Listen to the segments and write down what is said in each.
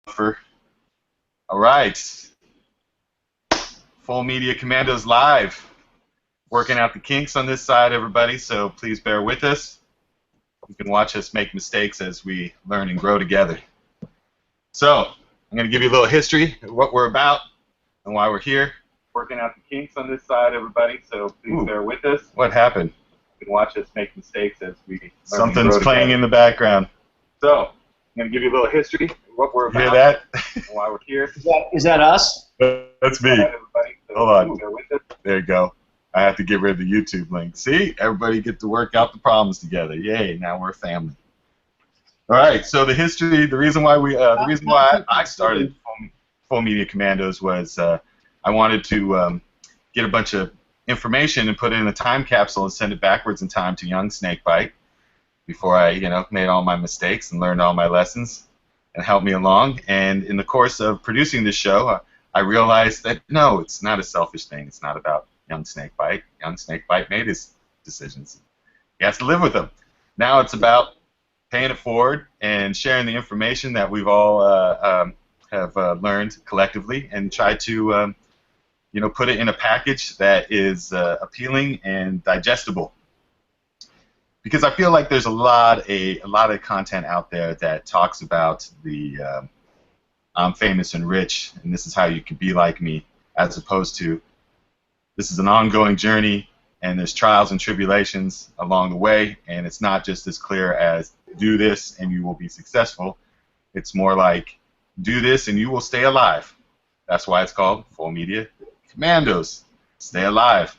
For all right, full Media Commandos live, working out the kinks on this side, everybody. So please bear with us. You can watch us make mistakes as we learn and grow together. So I'm going to give you a little history of what we're about and why we're here. Working out the kinks on this side, everybody. So please bear with us. What happened? You can watch us make mistakes as we learn and grow together. Something's playing in the background. So I'm going to give you a little history of what we're about. Hear that? And why we're here. Is that us? That's me. Hold on. There you go. I have to get rid of the YouTube link. See? Everybody get to work out the problems together. Yay, now we're a family. All right, so the history, the reason why I started Full Media Commandos was I wanted to get a bunch of information and put it in a time capsule and send it backwards in time to young Snakebite before I, made all my mistakes and learned all my lessons and helped me along. And in the course of producing this show, I realized that no, it's not a selfish thing. It's not about young Snakebite. Young Snakebite made his decisions. He has to live with them. Now it's about paying it forward and sharing the information that we've all have learned collectively and try to put it in a package that is appealing and digestible. Because I feel like there's a lot of content out there that talks about the I'm famous and rich, and this is how you can be like me, as opposed to this is an ongoing journey, and there's trials and tribulations along the way, and it's not just as clear as do this and you will be successful. It's more like do this and you will stay alive. That's why it's called Full Media Commandos. Stay alive.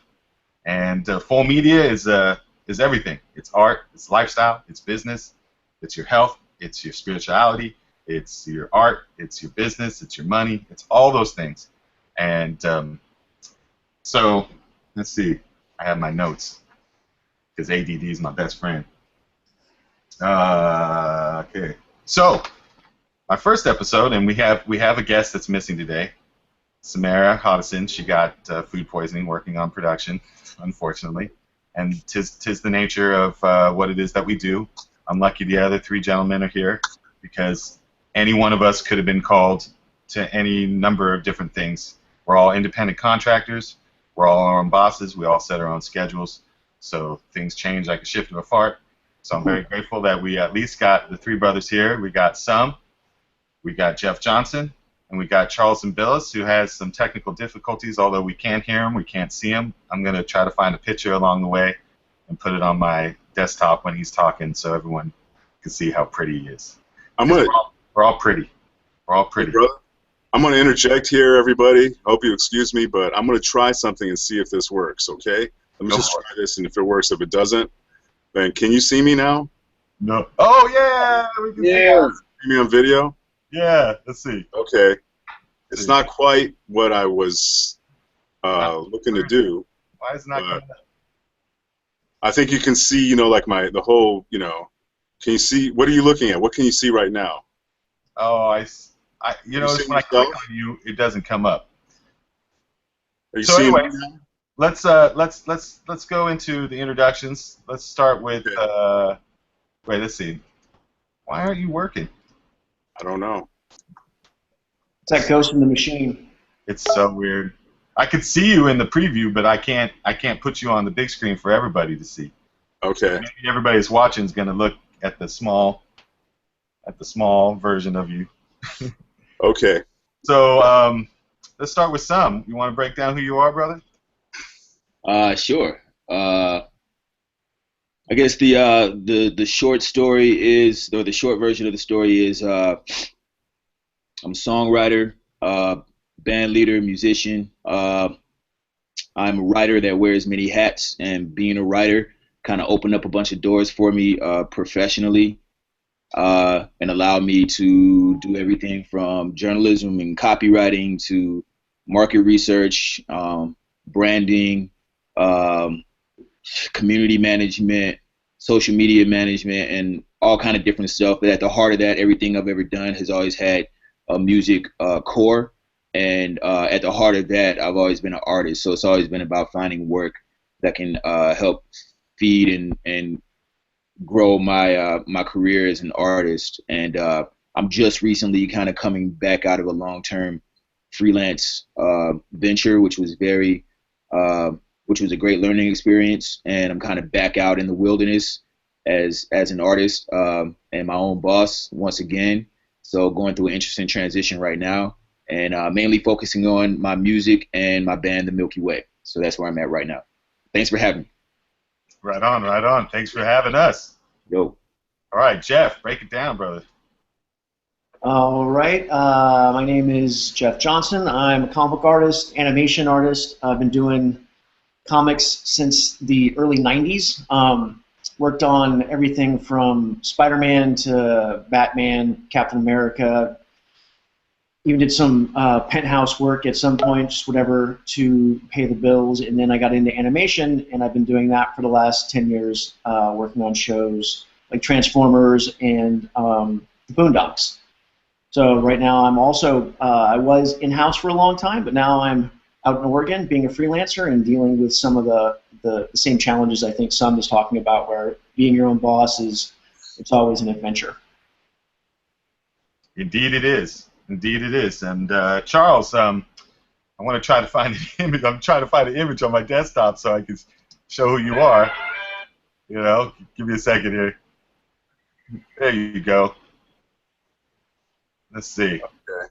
And Full Media is everything. It's art, it's lifestyle, it's business, it's your health, it's your spirituality, it's your art, it's your business, it's your money, it's all those things. And so, let's see. I have my notes because ADD is my best friend. Okay. So, my first episode, and we have a guest that's missing today, Samara Hodison. She got food poisoning working on production, unfortunately. And tis the nature of what it is that we do. I'm lucky the other three gentlemen are here because any one of us could have been called to any number of different things. We're all independent contractors. We're all our own bosses. We all set our own schedules. So things change like a shift of a fart. So I'm very grateful that we at least got the three brothers here. We got we got Jeff Johnson, and we got Charles Billis, who has some technical difficulties, although we can't hear him, we can't see him. I'm going to try to find a picture along the way and put it on my desktop when he's talking so everyone can see how pretty he is. We're all pretty. We're all pretty. Hey, brother, I'm going to interject here, everybody. I hope you excuse me, but I'm going to try something and see if this works, okay? Let me just try this, and if it works, if it doesn't, then can you see me now? No. Oh, yeah! We can see me on video? Yeah, let's see. Okay. It's not quite what I was looking to do. Why is it not coming up? I think you can see, like the whole, can you see, what are you looking at? What can you see right now? Oh, when I click on you, it doesn't come up. Are you seeing anyway, let's go into the introductions. Let's start with wait, let's see. Why aren't you working? I don't know. It's like Ghost in the Machine. It's so weird. I could see you in the preview, but I can't put you on the big screen for everybody to see. Okay. Maybe everybody who's watching is going to look at the small version of you. Okay. So let's start with Sam. You want to break down who you are, brother? Sure. I guess the short story is, or the short version of the story is, I'm a songwriter, band leader, musician. I'm a writer that wears many hats, and being a writer kind of opened up a bunch of doors for me professionally, and allowed me to do everything from journalism and copywriting to market research, branding, community management, social media management, and all kind of different stuff. But at the heart of that, everything I've ever done has always had a music core, and at the heart of that, I've always been an artist. So it's always been about finding work that can help feed and grow my my career as an artist. And I'm just recently kind of coming back out of a long-term freelance venture, which was a great learning experience, and I'm kind of back out in the wilderness as an artist and my own boss once again. So going through an interesting transition right now, and mainly focusing on my music and my band, The Milky Way. So that's where I'm at right now. Thanks for having me. Right on, right on. Thanks for having us. Yo. All right, Jeff, break it down, brother. All right. My name is Jeff Johnson. I'm a comic book artist, animation artist. I've been doing comics since the early 90s. Worked on everything from Spider-Man to Batman, Captain America. Even did some penthouse work at some point, just whatever to pay the bills. And then I got into animation, and I've been doing that for the last 10 years, working on shows like Transformers and The Boondocks. So right now I'm also, I was in-house for a long time, but now I'm out in Oregon being a freelancer and dealing with some of the same challenges I think Sam is talking about, where being your own boss it's always an adventure. Indeed it is. Indeed it is. And Charles, I want to try to find an image. I'm trying to find an image on my desktop so I can show who you are. You know, give me a second here. There you go. Let's see. Okay.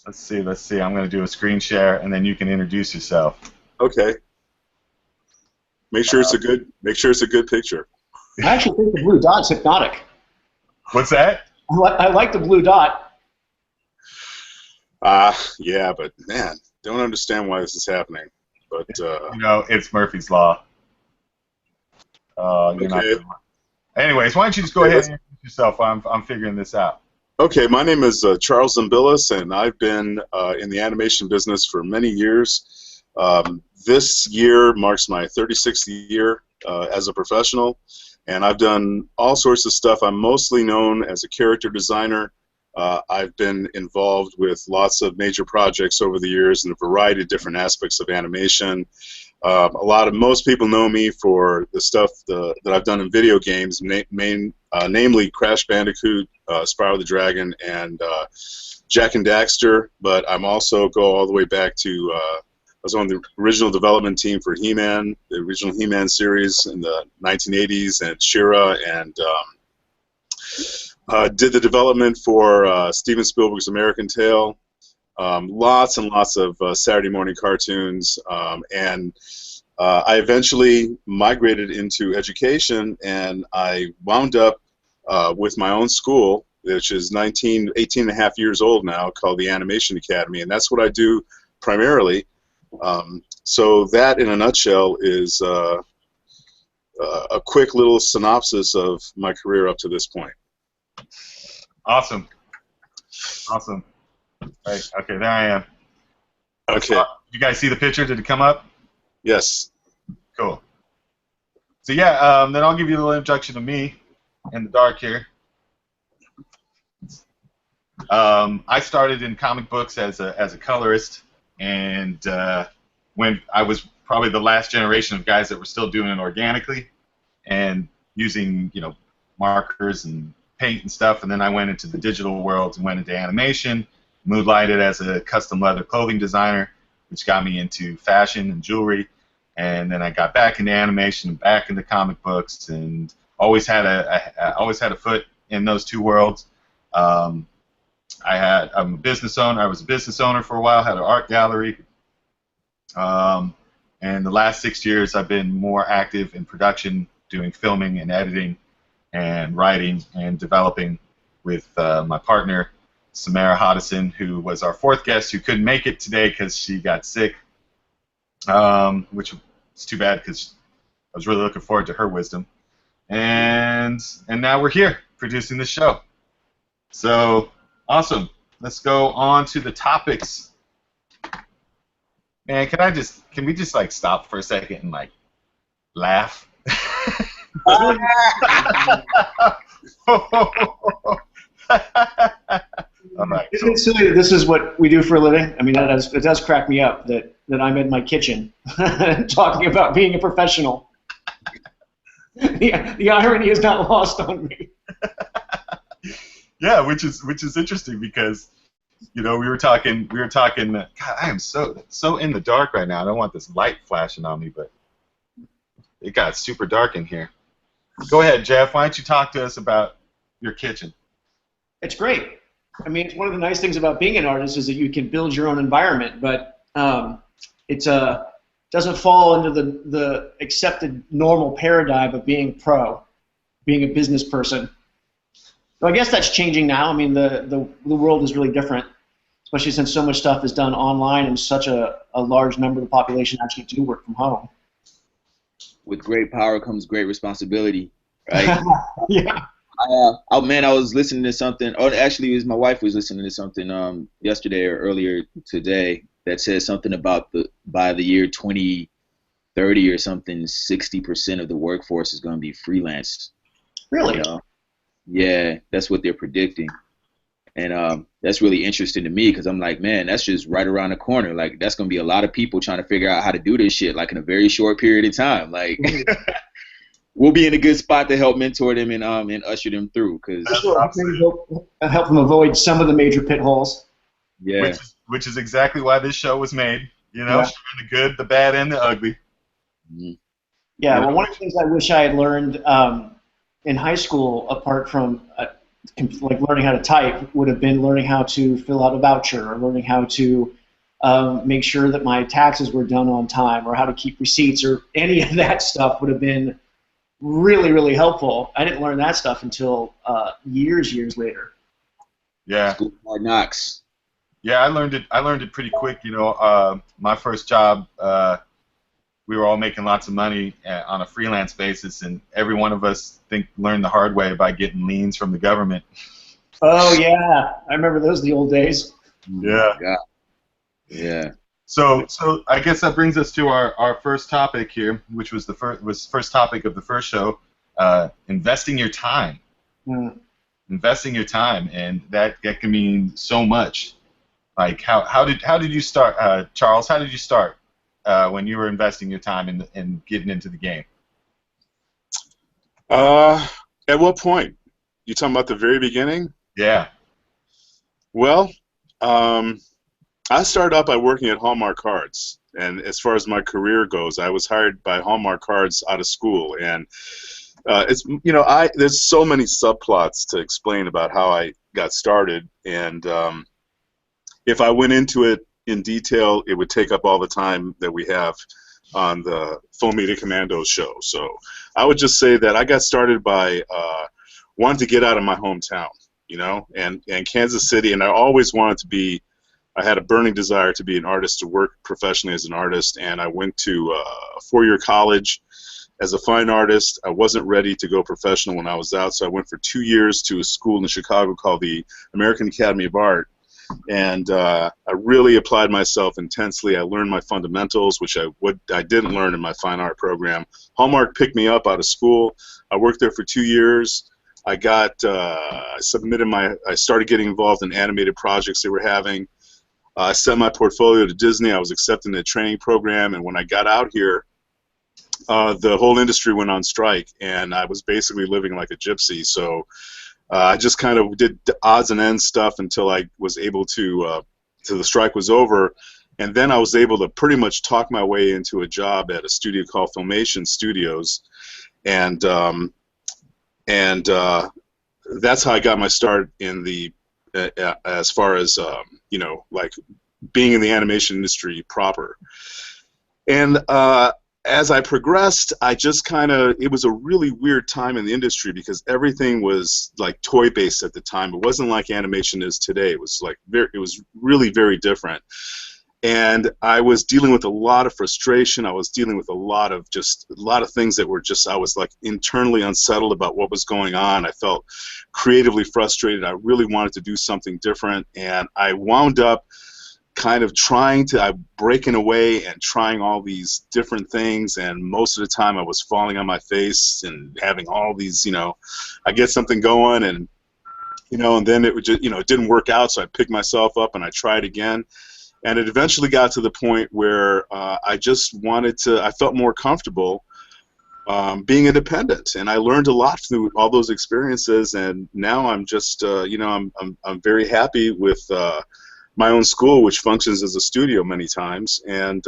Let's see. I'm going to do a screen share, and then you can introduce yourself. Okay. Make sure it's a good picture. I actually think the blue dot's hypnotic. What's that? I like the blue dot. Yeah, but man, don't understand why this is happening. But you know, it's Murphy's Law. You're not. Anyways, why don't you just go ahead and introduce yourself? I'm figuring this out. Okay, my name is Charles Zimbilis, and I've been in the animation business for many years. This year marks my 36th year as a professional, and I've done all sorts of stuff. I'm mostly known as a character designer. I've been involved with lots of major projects over the years in a variety of different aspects of animation. Most people know me for the stuff that I've done in video games, namely Crash Bandicoot, Spyro the Dragon, and Jak and Daxter. But I'm also go all the way back to I was on the original development team for He-Man, the original He-Man series in the 1980s, and She-Ra, and did the development for Steven Spielberg's American Tail. Lots and lots of Saturday morning cartoons, and I eventually migrated into education, and I wound up with my own school, which is 18 and a half years old now, called the Animation Academy, and that's what I do primarily. So that, in a nutshell, is a quick little synopsis of my career up to this point. Awesome. Awesome. Right. Okay, there I am. Okay. You guys see the picture? Did it come up? Yes. Cool. So yeah, then I'll give you a little introduction to me in the dark here. I started in comic books as a colorist, and when I was probably the last generation of guys that were still doing it organically and using, you know, markers and paint and stuff, and then I went into the digital world and went into animation, moonlighted as a custom leather clothing designer, which got me into fashion and jewelry, and then I got back into animation and back into comic books, and always had a foot in those two worlds. I'm a business owner. I was a business owner for a while, had an art gallery, and the last 6 years I've been more active in production, doing filming and editing and writing and developing with my partner, Samara Hodison, who was our fourth guest, who couldn't make it today because she got sick, which is too bad because I was really looking forward to her wisdom. And now we're here producing the show. So awesome. Let's go on to the topics. Man, can we just like stop for a second and like laugh? All right. Isn't it silly that this is what we do for a living? I mean, it does crack me up that I'm in my kitchen talking about being a professional. The irony is not lost on me. Yeah, which is interesting because, you know, we were talking. God, I am so in the dark right now. I don't want this light flashing on me, but it got super dark in here. Go ahead, Jeff. Why don't you talk to us about your kitchen? It's great. I mean, one of the nice things about being an artist is that you can build your own environment, but it doesn't fall into the accepted normal paradigm of being being a business person. So I guess that's changing now. I mean, the world is really different, especially since so much stuff is done online and such a large number of the population actually do work from home. With great power comes great responsibility, right? Yeah. Oh man, I was listening to something. Oh, actually, it was my wife was listening to something yesterday or earlier today that says something about by the year 2030 or something, 60% of the workforce is going to be freelance. Really? You know? Yeah, that's what they're predicting, and that's really interesting to me because I'm like, man, that's just right around the corner. Like, that's going to be a lot of people trying to figure out how to do this shit, like in a very short period of time. Like. We'll be in a good spot to help mentor them and usher them through. Help them avoid some of the major pitfalls. Yeah. Which is exactly why this show was made. You know, Yeah. showing the good, the bad, and the ugly. Mm-hmm. Yeah, well, one of the things I wish I had learned in high school, apart from like learning how to type, would have been learning how to fill out a voucher or learning how to make sure that my taxes were done on time or how to keep receipts or any of that stuff would have been really, really helpful. I didn't learn that stuff until years later. Yeah. School of Hard Knocks. Yeah, I learned it pretty quick. You know, my first job, we were all making lots of money on a freelance basis, and every one of us learned the hard way by getting liens from the government. Oh yeah, I remember those the old days. Yeah. Yeah. So I guess that brings us to our first topic here, which was the first topic of the first show, investing your time. Mm. Investing your time, and that can mean so much. Like how did you start, Charles? How did you start when you were investing your time in getting into the game? At what point? You talking about the very beginning? Yeah. Well, I started out by working at Hallmark Cards, and as far as my career goes, I was hired by Hallmark Cards out of school, and it's, you know, there's so many subplots to explain about how I got started, and if I went into it in detail, it would take up all the time that we have on the full Media Commandos show. So I would just say that I got started by wanting to get out of my hometown, you know, and Kansas City, and I always wanted to be. I had a burning desire to be an artist, to work professionally as an artist, and I went to a four-year college as a fine artist. I wasn't ready to go professional when I was out, so I went for 2 years to a school in Chicago called the American Academy of Art, and I really applied myself intensely. I learned my fundamentals, which I didn't learn in my fine art program. Hallmark picked me up out of school. I worked there for 2 years. I started getting involved in animated projects they were having. I sent my portfolio to Disney. I was accepted in a training program, and when I got out here, the whole industry went on strike, and I was basically living like a gypsy. So I just kind of did odds and ends stuff until I was able to, till the strike was over, and then I was able to pretty much talk my way into a job at a studio called Filmation Studios, and that's how I got my start in the as far as you know, like being in the animation industry proper. And as I progressed, I just it was a really weird time in the industry because everything was like toy based at the time. It wasn't like animation is today. It was like it was really very different. And I was dealing with a lot of frustration. I was dealing with a lot of things that were just, I was like internally unsettled about what was going on. I felt creatively frustrated. I really wanted to do something different, and I wound up kind of breaking away and trying all these different things, and most of the time I was falling on my face and having all these, you know, I get something going, and you know, and then it would just, you know, it didn't work out, so I picked myself up and I tried again. And it eventually got to the point where I just wanted to, I felt more comfortable being independent, and I learned a lot through all those experiences. And now I'm just, I'm very happy with my own school, which functions as a studio many times. And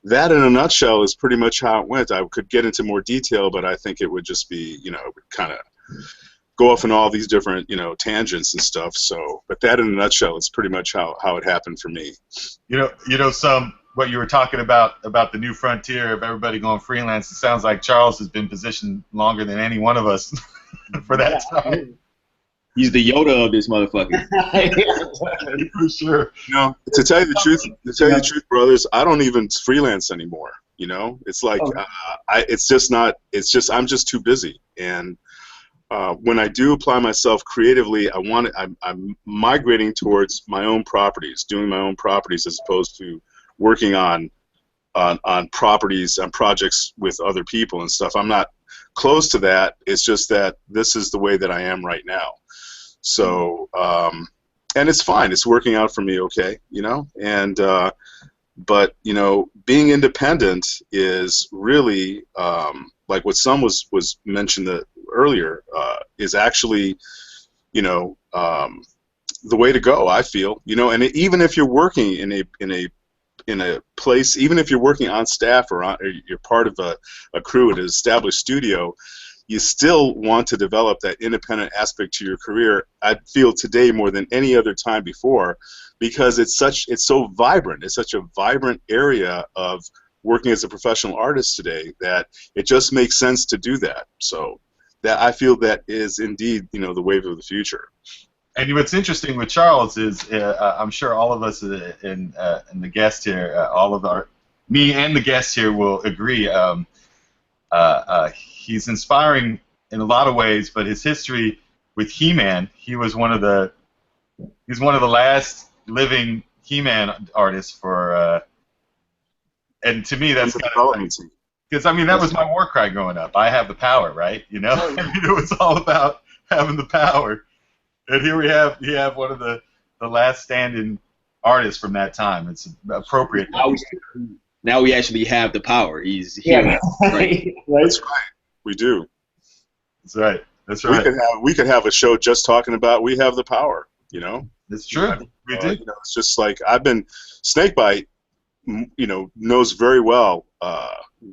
that, in a nutshell, is pretty much how it went. I could get into more detail, but I think it would just be, it would kind of go off in all these different, tangents and stuff. So, but that, in a nutshell, is pretty much how it happened for me. What you were talking about the new frontier of everybody going freelance. It sounds like Charles has been positioned longer than any one of us for that time. He's the Yoda of this motherfucker. For sure. To tell you the truth, brothers, I don't even freelance anymore. It's like I'm just too busy. And when I do apply myself creatively, I'm migrating towards my own properties, doing my own properties, as opposed to working on properties, on projects with other people and stuff. I'm not close to that. It's just that this is the way that I am right now. So, and it's fine. It's working out for me, okay, And but being independent is really like what some was mentioned earlier, is actually the way to go, I feel. And even if you're working in a place, even if you're working on staff or you're part of a crew at an established studio, you still want to develop that independent aspect to your career. I feel today more than any other time before, because it's so vibrant. It's such a vibrant area of working as a professional artist today that it just makes sense to do that. So that, I feel, that is indeed the wave of the future. And what's interesting with Charles is, I'm sure all of us and the guest here, me and the guest here will agree. He's inspiring in a lot of ways, but his history with He-Man, he's one of the last living He-Man artists and to me that's kind of, because that was my war cry growing up. I have the power, right? It was all about having the power. And here we have one of the last standing artists from that time. It's appropriate. Now we actually have the power. He's here. Yeah. Right. That's right. We do. That's right. That's right. We could have a show just talking about we have the power. It's true. We do. It's just like Snakebite. Knows very well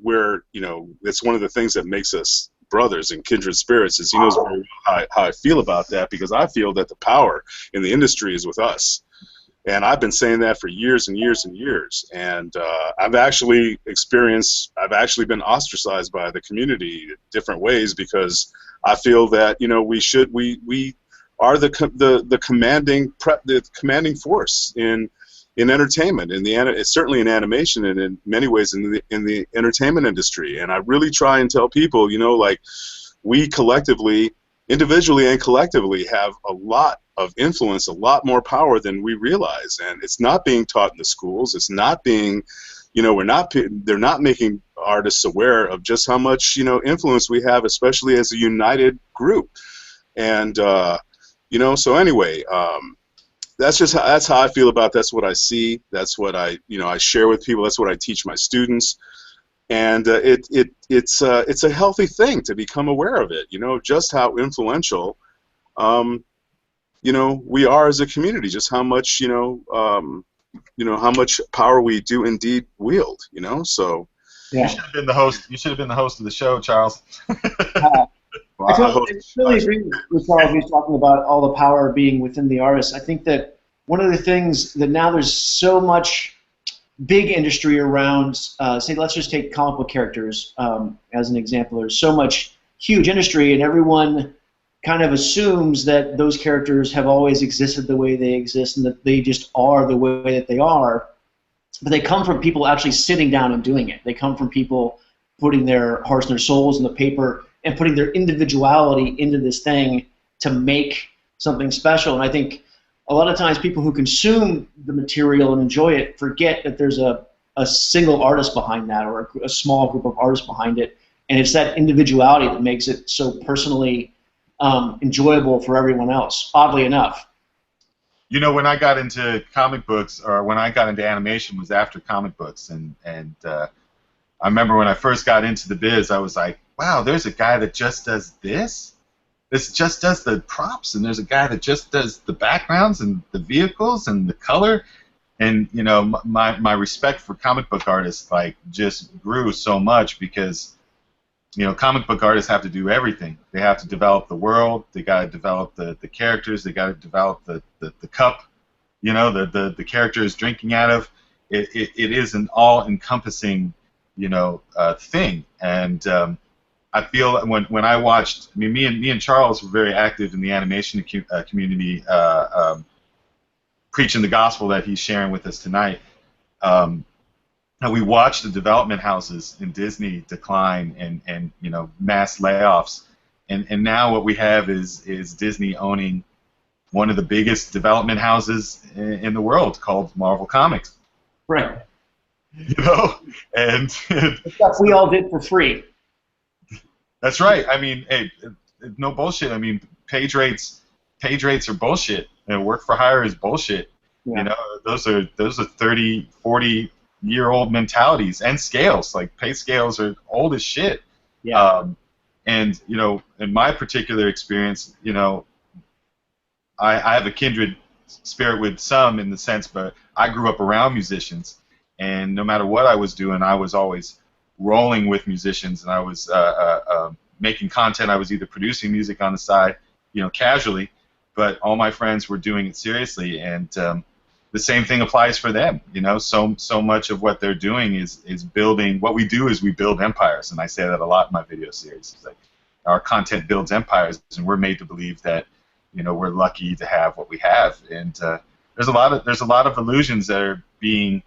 where it's one of the things that makes us brothers and kindred spirits, is he knows very well how I feel about that, because I feel that the power in the industry is with us. And I've been saying that for years and years and years. And I've actually been ostracized by the community in different ways, because I feel that we are the commanding force in entertainment, certainly in animation, and in many ways in the entertainment industry. And I really try and tell people, we collectively, individually and collectively, have a lot of influence, a lot more power than we realize. And it's not being taught in the schools. It's not being, they're not making artists aware of just how much, influence we have, especially as a united group. And, so anyway, that's how I feel about it. That's what I see. That's what I share with people. That's what I teach my students. And it's a healthy thing to become aware of it. Just how influential, we are as a community. Just how much, how much power we do indeed wield. So. Yeah. You should have been the host. You should have been the host of the show, Charles. I totally agree with Charles. He's talking about all the power being within the artist. I think that one of the things that now there's so much big industry around, say, let's just take comic book characters as an example. There's so much huge industry, and everyone kind of assumes that those characters have always existed the way they exist, and that they just are the way that they are. But they come from people actually sitting down and doing it. They come from people putting their hearts and their souls in the paper and putting their individuality into this thing to make something special. And I think a lot of times people who consume the material and enjoy it forget that there's a single artist behind that, or a small group of artists behind it. And it's that individuality that makes it so personally enjoyable for everyone else, oddly enough. When I got into comic books, or when I got into animation, was after comic books, and I remember when I first got into the biz, I was like, wow, there's a guy that just does this. This just does the props, and there's a guy that just does the backgrounds and the vehicles and the color. And you know, my respect for comic book artists like just grew so much because, you know, comic book artists have to do everything. They have to develop the world. They got to develop the characters. They got to develop the cup. You know, the character is drinking out of. It is an all-encompassing, you know, thing. And I feel when I watched, I mean, me and Charles were very active in the animation community, preaching the gospel that he's sharing with us tonight. And we watched the development houses in Disney decline and you know, mass layoffs. And now what we have is Disney owning one of the biggest development houses in the world called Marvel Comics. Right. You know, and stuff we all did for free. That's right. I mean, hey, no bullshit. I mean, page rates are bullshit. And work for hire is bullshit. Yeah. You know, those are 30, 40-year-old mentalities and scales. Like pay scales are old as shit. Yeah. And you know, in my particular experience, you know, I have a kindred spirit with some in the sense, but I grew up around musicians, and no matter what I was doing, I was always rolling with musicians, and I was making content. I was either producing music on the side, you know, casually, but all my friends were doing it seriously, and the same thing applies for them. You know, so much of what they're doing is building. What we do is we build empires, and I say that a lot in my video series. It's like our content builds empires, and we're made to believe that, you know, we're lucky to have what we have. And there's a lot of illusions that are being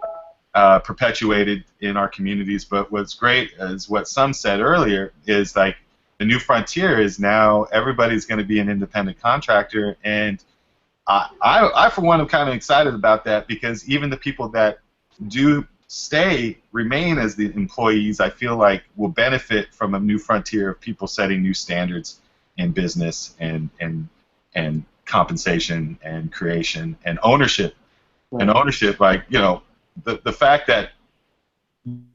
perpetuated in our communities. But what's great is what some said earlier is like the new frontier is now everybody's going to be an independent contractor, and I for one am kind of excited about that, because even the people that do remain as the employees, I feel like will benefit from a new frontier of people setting new standards in business and compensation and creation and ownership. Right. And ownership, like, you know, the fact that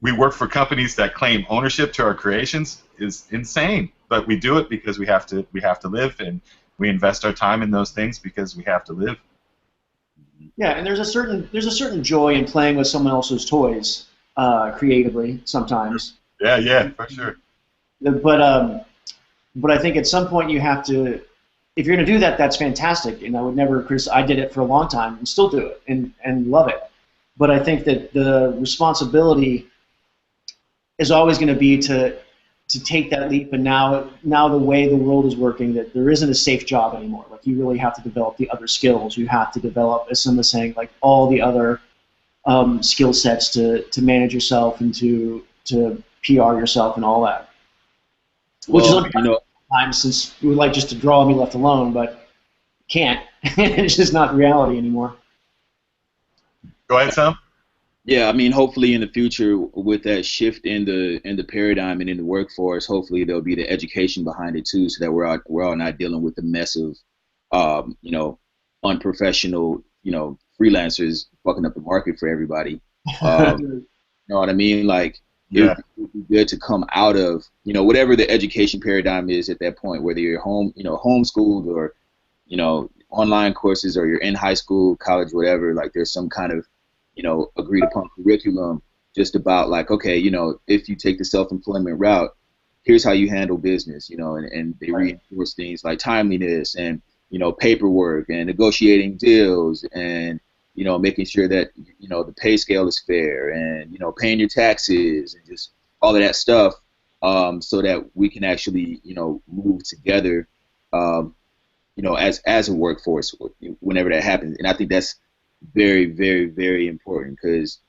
we work for companies that claim ownership to our creations is insane, but we do it because we have to live, and we invest our time in those things because we have to live. Yeah, and there's a certain joy in playing with someone else's toys creatively sometimes. Yeah, for sure. But I think at some point you have to, if you're going to do that, that's fantastic, and I would never criticize. I did it for a long time and still do it and love it. But I think that the responsibility is always going to be to take that leap, and now the way the world is working, that there isn't a safe job anymore. Like, you really have to develop the other skills. You have to develop, as someone was saying, like all the other skill sets to manage yourself and to PR yourself and all that. Which is sometimes, since we would like just to draw and be left alone, but can't. It's just not reality anymore. Go ahead, Sam. Yeah, I mean, hopefully in the future, with that shift in the paradigm and in the workforce, hopefully there'll be the education behind it too, so that we're all not dealing with the mess of you know, unprofessional, you know, freelancers fucking up the market for everybody. You know what I mean? Like, yeah, it would be good to come out of, you know, whatever the education paradigm is at that point, whether you're homeschooled or, you know, online courses, or you're in high school, college, whatever. Like, there's some kind of, you know, agreed upon curriculum just about, like, okay, you know, if you take the self-employment route, here's how you handle business, you know, and they reinforce things like timeliness and, you know, paperwork and negotiating deals and, you know, making sure that, you know, the pay scale is fair and, you know, paying your taxes and just all of that stuff, so that we can actually, you know, move together, you know, as a workforce whenever that happens. And I think that's very, very, very important, because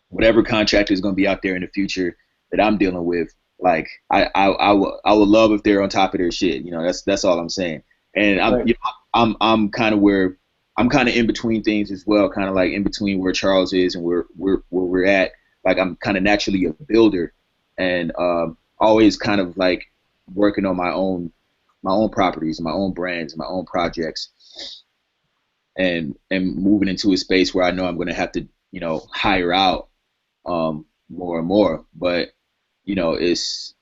whatever contractor is going to be out there in the future that I'm dealing with, like, I would love if they're on top of their shit. You know, that's all I'm saying. And I'm kind of in between things as well, kind of like in between where Charles is and where we're at. Like, I'm kind of naturally a builder, and always kind of like working on my own properties, my own brands, my own projects, and moving into a space where I know I'm going to have to, you know, hire out more and more. But it's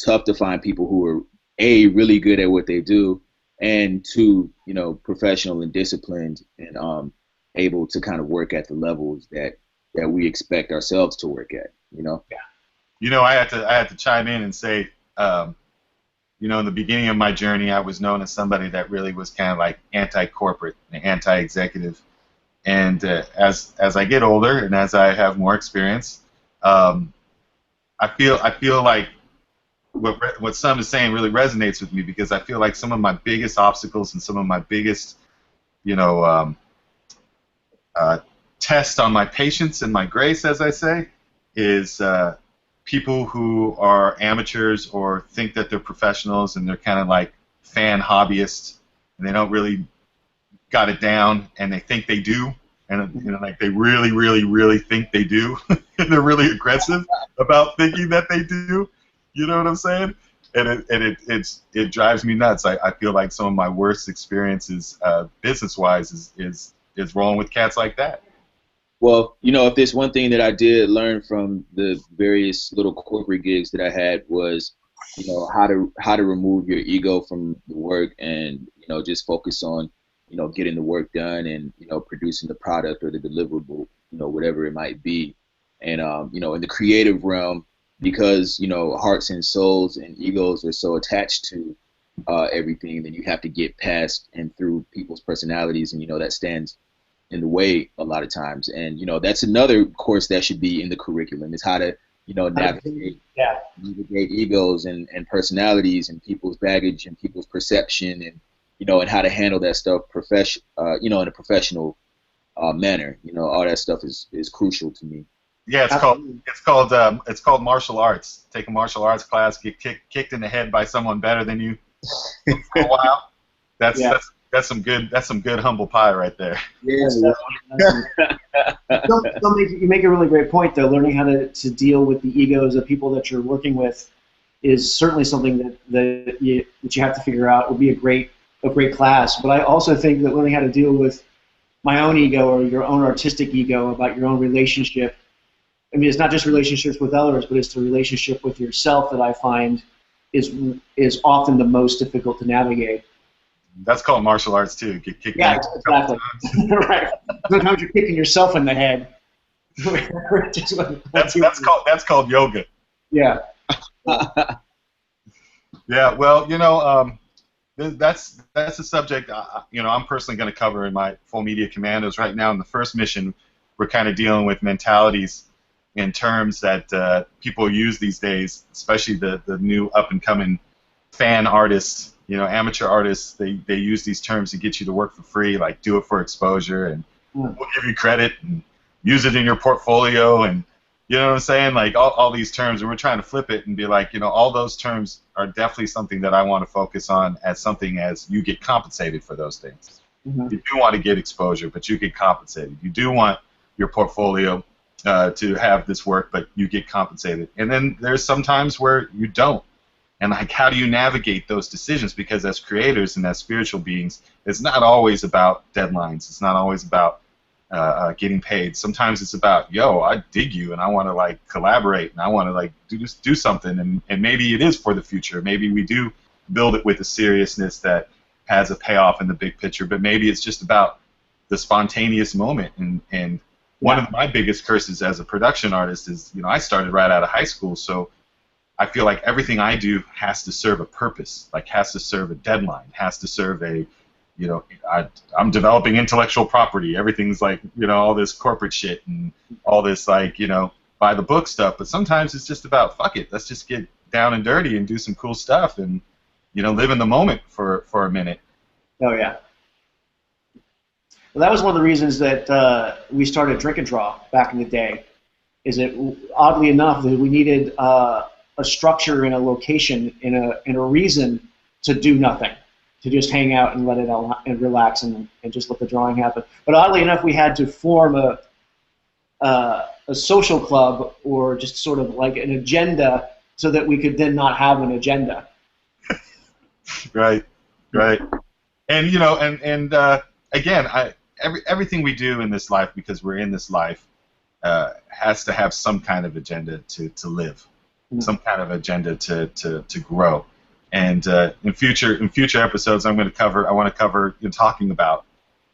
tough to find people who are A, really good at what they do, and two, professional and disciplined and able to kind of work at the levels that we expect ourselves to work at. Yeah. I had to chime in and say, in the beginning of my journey, I was known as somebody that really was kind of like anti-corporate and anti-executive. And as I get older and as I have more experience, I feel like what Sam is saying really resonates with me, because I feel like some of my biggest obstacles and some of my biggest, test on my patience and my grace, as I say, is people who are amateurs or think that they're professionals and they're kind of like fan hobbyists and they don't really got it down and they think they do, and like they really, really, really think they do, and they're really aggressive about thinking that they do. You know what I'm saying? And it drives me nuts. I feel like some of my worst experiences, business-wise, is rolling with cats like that. Well, if there's one thing that I did learn from the various little corporate gigs that I had was, how to remove your ego from the work and, just focus on, getting the work done and, producing the product or the deliverable, whatever it might be. And, in the creative realm, because, hearts and souls and egos are so attached to everything, then you have to get past and through people's personalities, and, that stands in the way a lot of times. And that's another course that should be in the curriculum, is how to navigate egos and personalities and people's baggage and people's perception, and and how to handle that stuff in a professional manner. All that stuff is crucial to me. Yeah, it's called martial arts. Take a martial arts class, get kicked in the head by someone better than you for a while. That's some good humble pie right there. Yes, you make a really great point, though. Learning how to deal with the egos of people that you're working with is certainly something that you have to figure out. Would be a great class. But I also think that learning how to deal with my own ego or your own artistic ego about your own relationship. I mean, it's not just relationships with others, but it's the relationship with yourself that I find is often the most difficult to navigate. That's called martial arts too. Get kicked. Yeah, exactly. Right. Sometimes you're kicking yourself in the head. That's called yoga. Yeah. Yeah. Well, that's a subject I'm personally going to cover in my full Media Commandos right now. In the first mission, we're kind of dealing with mentalities in terms that people use these days, especially the new up and coming fan artists. Amateur artists, they use these terms to get you to work for free, like do it for exposure, and we'll give you credit, and use it in your portfolio, and you know what I'm saying? Like all these terms, and we're trying to flip it and be like, all those terms are definitely something that I want to focus on as something as you get compensated for those things. Mm-hmm. You do want to get exposure, but you get compensated. You do want your portfolio to have this work, but you get compensated. And then there's some times where you don't. And like, how do you navigate those decisions? Because as creators and as spiritual beings, it's not always about deadlines. It's not always about getting paid. Sometimes it's about, I dig you, and I want to like collaborate, and I want to like do something, and maybe it is for the future. Maybe we do build it with a seriousness that has a payoff in the big picture. But maybe it's just about the spontaneous moment. And one of my biggest curses as a production artist is, I started right out of high school, so I feel like everything I do has to serve a purpose, like has to serve a deadline, has to serve a, I'm developing intellectual property. Everything's like, all this corporate shit and all this like, by the book stuff. But sometimes it's just about, fuck it, let's just get down and dirty and do some cool stuff and, live in the moment for a minute. Oh, yeah. Well, that was one of the reasons that we started Drink and Draw back in the day, is that oddly enough that we needed a structure and a location and a reason to do nothing, to just hang out and let it all and relax and just let the drawing happen. But oddly enough, we had to form a social club or just sort of like an agenda so that we could then not have an agenda. Right. And again, everything we do in this life, because we're in this life, has to have some kind of agenda to live. some kind of agenda to grow. And in future episodes, I want to cover talking about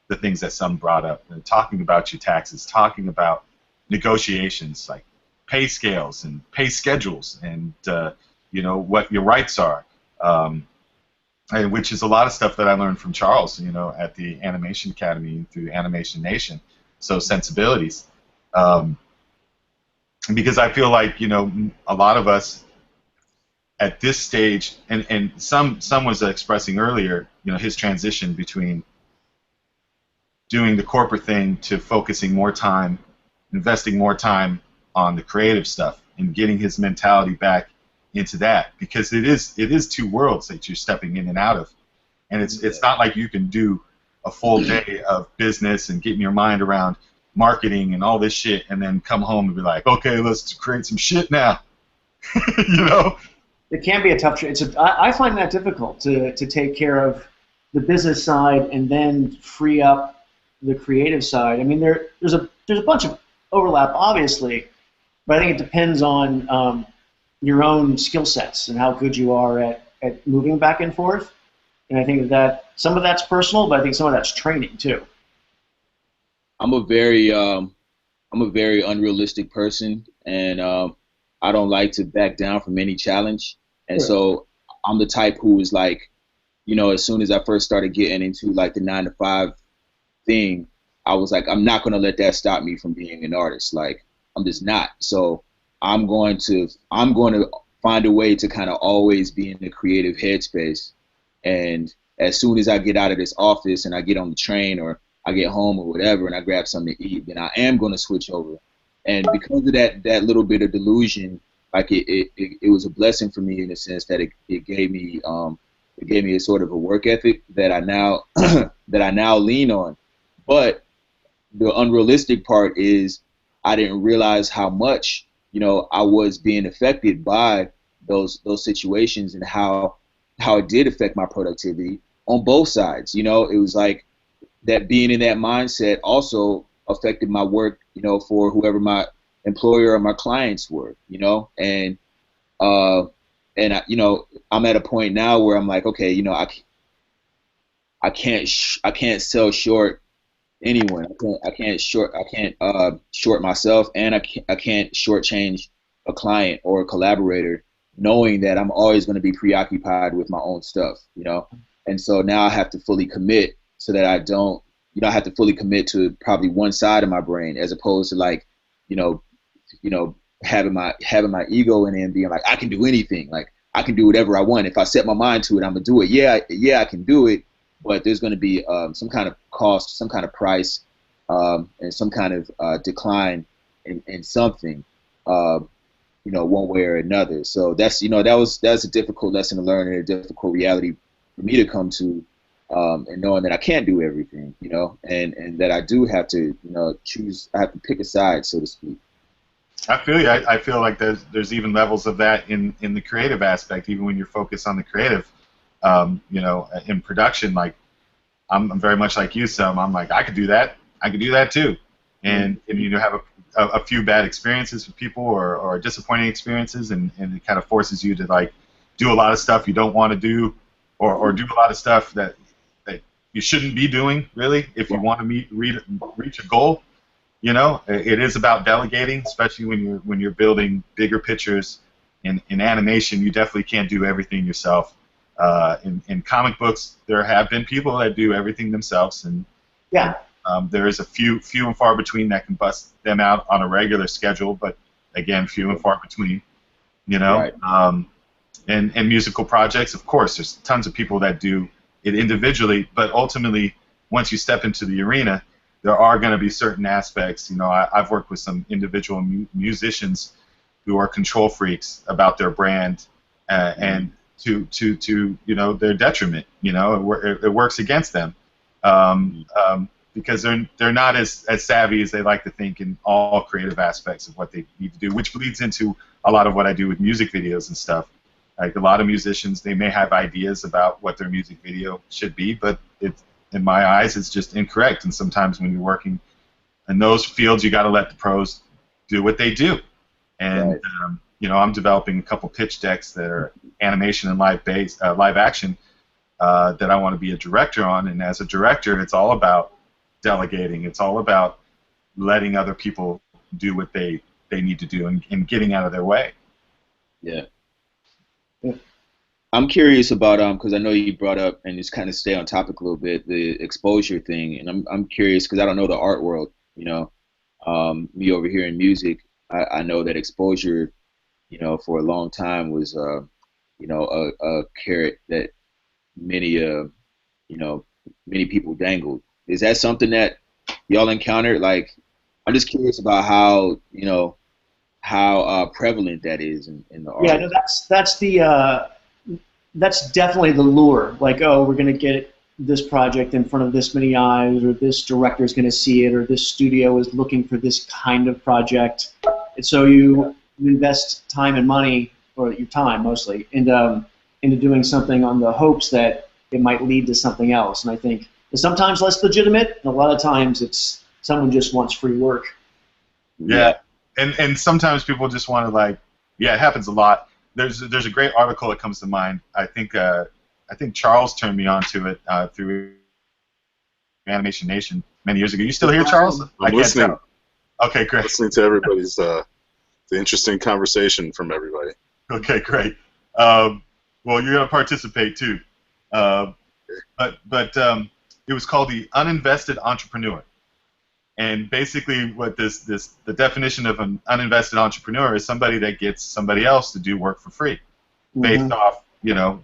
the things that some brought up, and talking about your taxes, talking about negotiations like pay scales and pay schedules, and what your rights are, and which is a lot of stuff that I learned from Charles, at the Animation Academy through Animation Nation. So sensibilities, because I feel like a lot of us at this stage, and some was expressing earlier, his transition between doing the corporate thing to focusing more time, investing more time on the creative stuff, and getting his mentality back into that, because it is two worlds that you're stepping in and out of, and it's not like you can do a full day of business and getting your mind around marketing and all this shit, and then come home and be like, okay, let's create some shit now. It can be a tough. I find that difficult to take care of the business side and then free up the creative side. I mean, there's a bunch of overlap, obviously, but I think it depends on your own skill sets and how good you are at moving back and forth. And I think that some of that's personal, but I think some of that's training too. I'm a very unrealistic person, and I don't like to back down from any challenge. And so I'm the type who is like, as soon as I first started getting into like the 9-to-5 thing, I was like, I'm not going to let that stop me from being an artist. Like, I'm just not. So I'm going to find a way to kind of always be in the creative headspace. And as soon as I get out of this office and I get on the train or I get home or whatever and I grab something to eat, then I am going to switch over. And because of that little bit of delusion, like it was a blessing for me in the sense that it gave me a sort of a work ethic that I now that I now lean on. But the unrealistic part is I didn't realize how much I was being affected by those situations, and how it did affect my productivity on both sides. It was like that being in that mindset also affected my work, for whoever my employer or my clients were, and I, I'm at a point now where I'm like, okay, I can't sell short anyone. I can't short myself, and I can't shortchange a client or a collaborator, knowing that I'm always going to be preoccupied with my own stuff, And so now I have to fully commit so that I don't, I have to fully commit to probably one side of my brain, as opposed to like, having my ego in it and being like, I can do anything. Like, I can do whatever I want. If I set my mind to it, I'm gonna do it. Yeah, I can do it. But there's going to be some kind of cost, some kind of price, and some kind of decline in something, one way or another. So that's that's a difficult lesson to learn and a difficult reality for me to come to, and knowing that I can't do everything, and that I do have to, choose. I have to pick a side, so to speak. I feel you. I feel like there's even levels of that in the creative aspect, even when you're focused on the creative. In production, like I'm very much like you, Sam. I'm like, I could do that. I could do that too. And have a few bad experiences with people or disappointing experiences, and it kind of forces you to like do a lot of stuff you don't want to do, or do a lot of stuff that you shouldn't be doing, really, if you want to reach a goal. It is about delegating, especially when you're building bigger pictures. In animation, you definitely can't do everything yourself. In comic books, there have been people that do everything themselves, and there is a few and far between that can bust them out on a regular schedule, but again, few and far between. Right. And musical projects, of course, there's tons of people that do it individually, but ultimately, once you step into the arena, there are going to be certain aspects. I've worked with some individual musicians who are control freaks about their brand, and to their detriment. It works against them, because they're not as savvy as they like to think in all creative aspects of what they need to do, which leads into a lot of what I do with music videos and stuff. Like a lot of musicians, they may have ideas about what their music video should be, but in my eyes, it's just incorrect. And sometimes when you're working in those fields, you got to let the pros do what they do. And right. I'm developing a couple pitch decks that are animation and live action that I want to be a director on. And as a director, it's all about delegating. It's all about letting other people do what they need to do and getting out of their way. Yeah. I'm curious about because I know you brought up, and just kind of stay on topic a little bit, the exposure thing, and I'm curious because I don't know the art world. Me over here in music, I know that exposure, for a long time was a carrot that many many people dangled. Is that something that y'all encountered? Like, I'm just curious about how how prevalent that is in the art. Yeah, no, that's definitely the lure. Like, oh, we're going to get this project in front of this many eyes, or this director is going to see it, or this studio is looking for this kind of project. And so you invest time and money, or your time mostly, into doing something on the hopes that it might lead to something else. And I think it's sometimes less legitimate, and a lot of times it's someone just wants free work. Yeah. And sometimes people just want to, it happens a lot. There's a great article that comes to mind. I think Charles turned me on to it through Animation Nation many years ago. You still here, Charles? I'm listening. Okay, great. Listening to everybody's the interesting conversation from everybody. Okay, great. Well, you're going to participate too. But it was called The Uninvested Entrepreneur. And basically what the definition of an uninvested entrepreneur is somebody that gets somebody else to do work for free based off,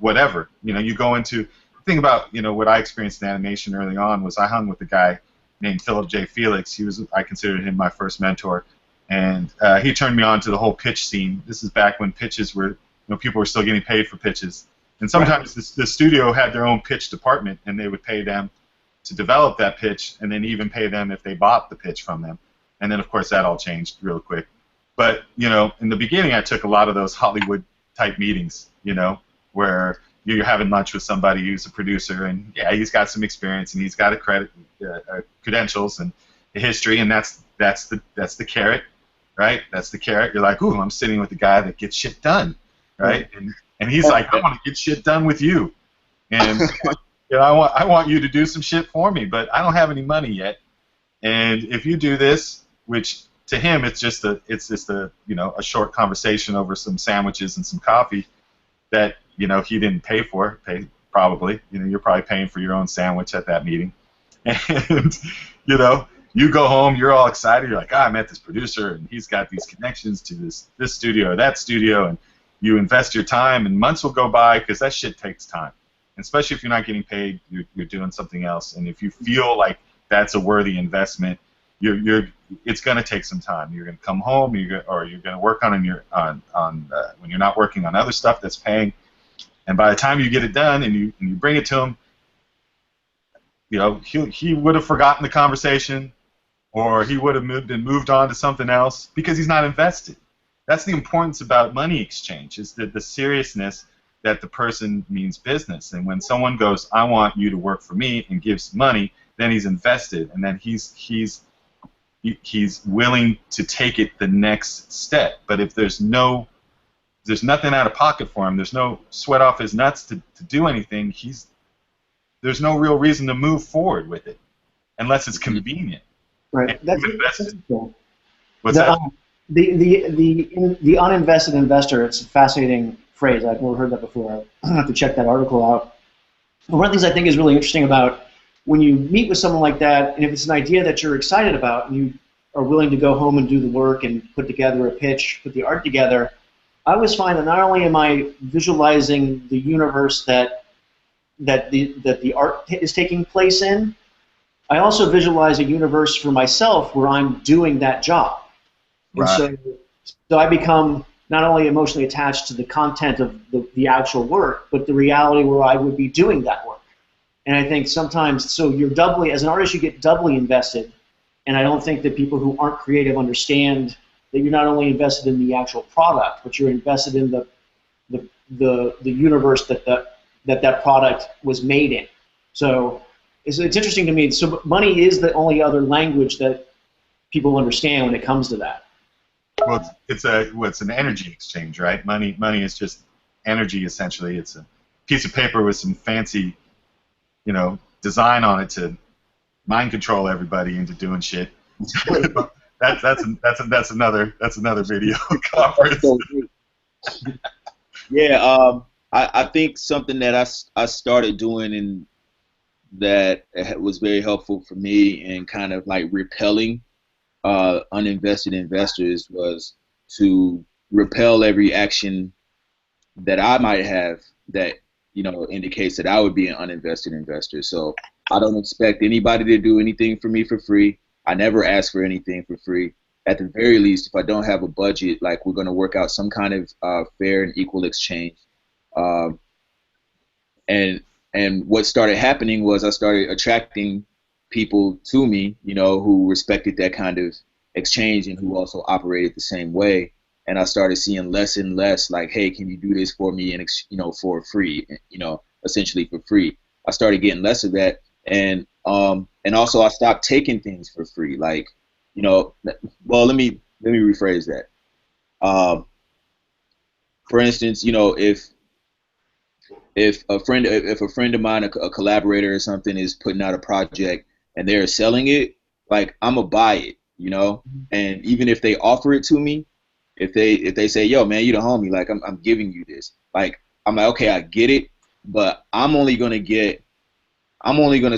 whatever. You go into, the thing about, what I experienced in animation early on was I hung with a guy named Philip J. Felix. I considered him my first mentor. And he turned me on to the whole pitch scene. This is back when pitches were, people were still getting paid for pitches. And sometimes the studio had their own pitch department, and they would pay them to develop that pitch, and then even pay them if they bought the pitch from them. And then, of course, that all changed real quick. But, in the beginning, I took a lot of those Hollywood-type meetings, where you're having lunch with somebody who's a producer, and, yeah, he's got some experience, and he's got credentials and a history, and that's the carrot, right? That's the carrot. You're like, ooh, I'm sitting with the guy that gets shit done, right? And he's like, I want to get shit done with you. And I want you to do some shit for me, but I don't have any money yet. And if you do this, which to him it's just a short conversation over some sandwiches and some coffee that he didn't pay for, probably. You're probably paying for your own sandwich at that meeting. And you go home, you're all excited, you're like, I met this producer and he's got these connections to this studio or that studio, and you invest your time and months will go by because that shit takes time. Especially if you're not getting paid, you're doing something else. And if you feel like that's a worthy investment, it's going to take some time. You're going to come home, or you're going to work on when you're not working on other stuff that's paying. And by the time you get it done and you bring it to him, he would have forgotten the conversation, or he would have moved on to something else because he's not invested. That's the importance about money exchange, is the seriousness that the person means business. And when someone goes, I want you to work for me, and gives money, then he's invested, and then he's willing to take it the next step. But if there's nothing out of pocket for him, there's no sweat off his nuts to do anything, there's no real reason to move forward with it unless it's convenient. Right. That's cool. What's that? The uninvested investor, it's a fascinating phrase. I've never heard that before. I'll have to check that article out. One of the things I think is really interesting about when you meet with someone like that, and if it's an idea that you're excited about and you are willing to go home and do the work and put together a pitch, put the art together, I always find that not only am I visualizing the universe that the art is taking place in, I also visualize a universe for myself where I'm doing that job. Right. And so I become not only emotionally attached to the content of the actual work, but the reality where I would be doing that work. And I think sometimes, so you're doubly, as an artist, you get doubly invested. And I don't think that people who aren't creative understand that you're not only invested in the actual product, but you're invested in the universe that product was made in. So it's interesting to me. So money is the only other language that people understand when it comes to that. Well, it's an energy exchange, right? Money is just energy essentially. It's a piece of paper with some fancy, design on it to mind control everybody into doing shit. that's another video conference. Yeah, I think something that I started doing and that was very helpful for me and kind of like repelling uninvested investors was to repel every action that I might have that indicates that I would be an uninvested investor. So I don't expect anybody to do anything for me for free. I never ask for anything for free. At the very least, if I don't have a budget, like we're going to work out some kind of fair and equal exchange. And what started happening was I started attracting people to me, who respected that kind of exchange and who also operated the same way. And I started seeing less and less like, hey, can you do this for me and for free, essentially for free. I started getting less of that, and also I stopped taking things for free. Like, well, let me rephrase that. For instance, if a friend of mine, a collaborator or something, is putting out a project and they're selling it, like I'm gonna buy it, and even if they offer it to me, if they say, yo man, you the homie, like I'm giving you this, like I'm like, okay, I get it, but I'm only gonna